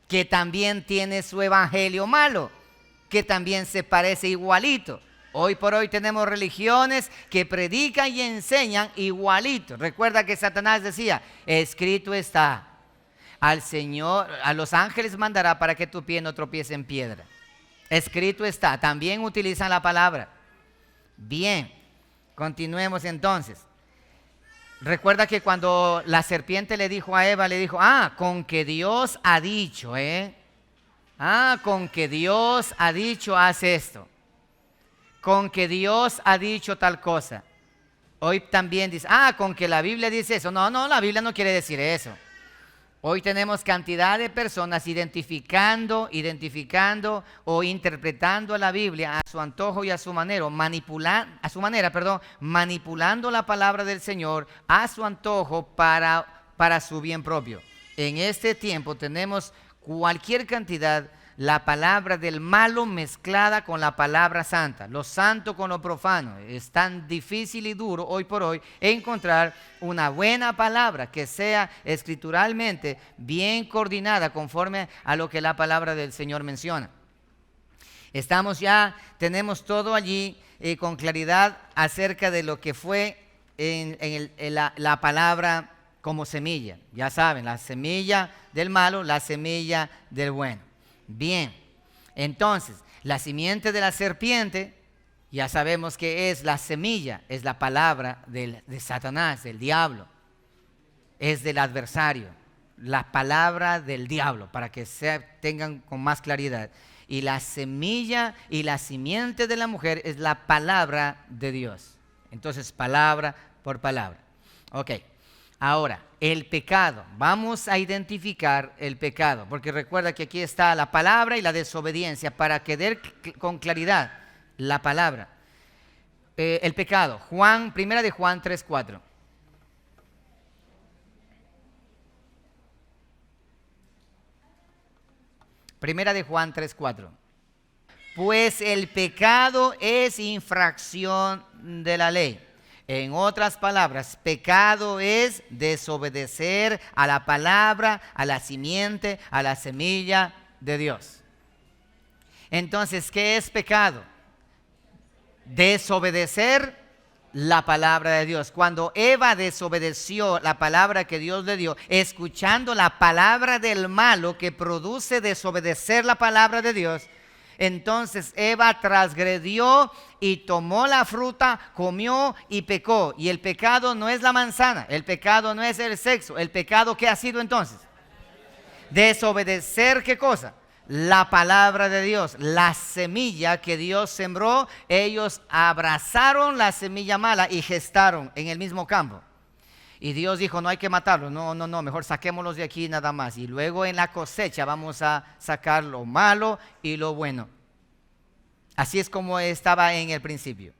que también tiene su evangelio malo, que también se parece igualito. Hoy por hoy tenemos religiones que predican y enseñan igualito. Recuerda que Satanás decía: escrito está, al Señor, a los ángeles mandará para que tu pie no tropiece en piedra. Escrito está. También utilizan la palabra. Bien, continuemos entonces. Recuerda que cuando la serpiente le dijo a Eva, le dijo: con que Dios ha dicho, con que Dios ha dicho, haz esto. Con que Dios ha dicho tal cosa. Hoy también dice: con que la Biblia dice eso. No, la Biblia no quiere decir eso. Hoy tenemos cantidad de personas identificando o interpretando la Biblia a su antojo y a su manera, manipulando la palabra del Señor a su antojo para su bien propio. En este tiempo tenemos cualquier cantidad, la palabra del malo mezclada con la palabra santa, lo santo con lo profano. Es tan difícil y duro hoy por hoy encontrar una buena palabra que sea escrituralmente bien coordinada conforme a lo que la palabra del Señor menciona. Tenemos todo allí con claridad acerca de lo que fue la palabra como semilla. Ya saben, la semilla del malo, la semilla del bueno. Bien, entonces, la simiente de la serpiente, ya sabemos que es la semilla, es la palabra de Satanás, del diablo, es del adversario, la palabra del diablo, para que tengan con más claridad. Y la semilla y la simiente de la mujer es la palabra de Dios. Entonces, palabra por palabra. Ok, ahora, el pecado. Vamos a identificar el pecado, porque recuerda que aquí está la palabra y la desobediencia, para quedar con claridad la palabra. El pecado, Primera de Juan 3:4. Primera de Juan 3:4. Pues el pecado es infracción de la ley. En otras palabras, pecado es desobedecer a la palabra, a la simiente, a la semilla de Dios. Entonces, ¿qué es pecado? Desobedecer la palabra de Dios. Cuando Eva desobedeció la palabra que Dios le dio, escuchando la palabra del malo que produce desobedecer la palabra de Dios, entonces Eva transgredió y tomó la fruta, comió y pecó. Y el pecado no es la manzana, el pecado no es el sexo. ¿El pecado qué ha sido entonces? Desobedecer, ¿qué cosa? La palabra de Dios, la semilla que Dios sembró. Ellos abrazaron la semilla mala y gestaron en el mismo campo. Y Dios dijo, no hay que matarlos, no, mejor saquémoslos de aquí nada más. Y luego en la cosecha vamos a sacar lo malo y lo bueno. Así es como estaba en el principio.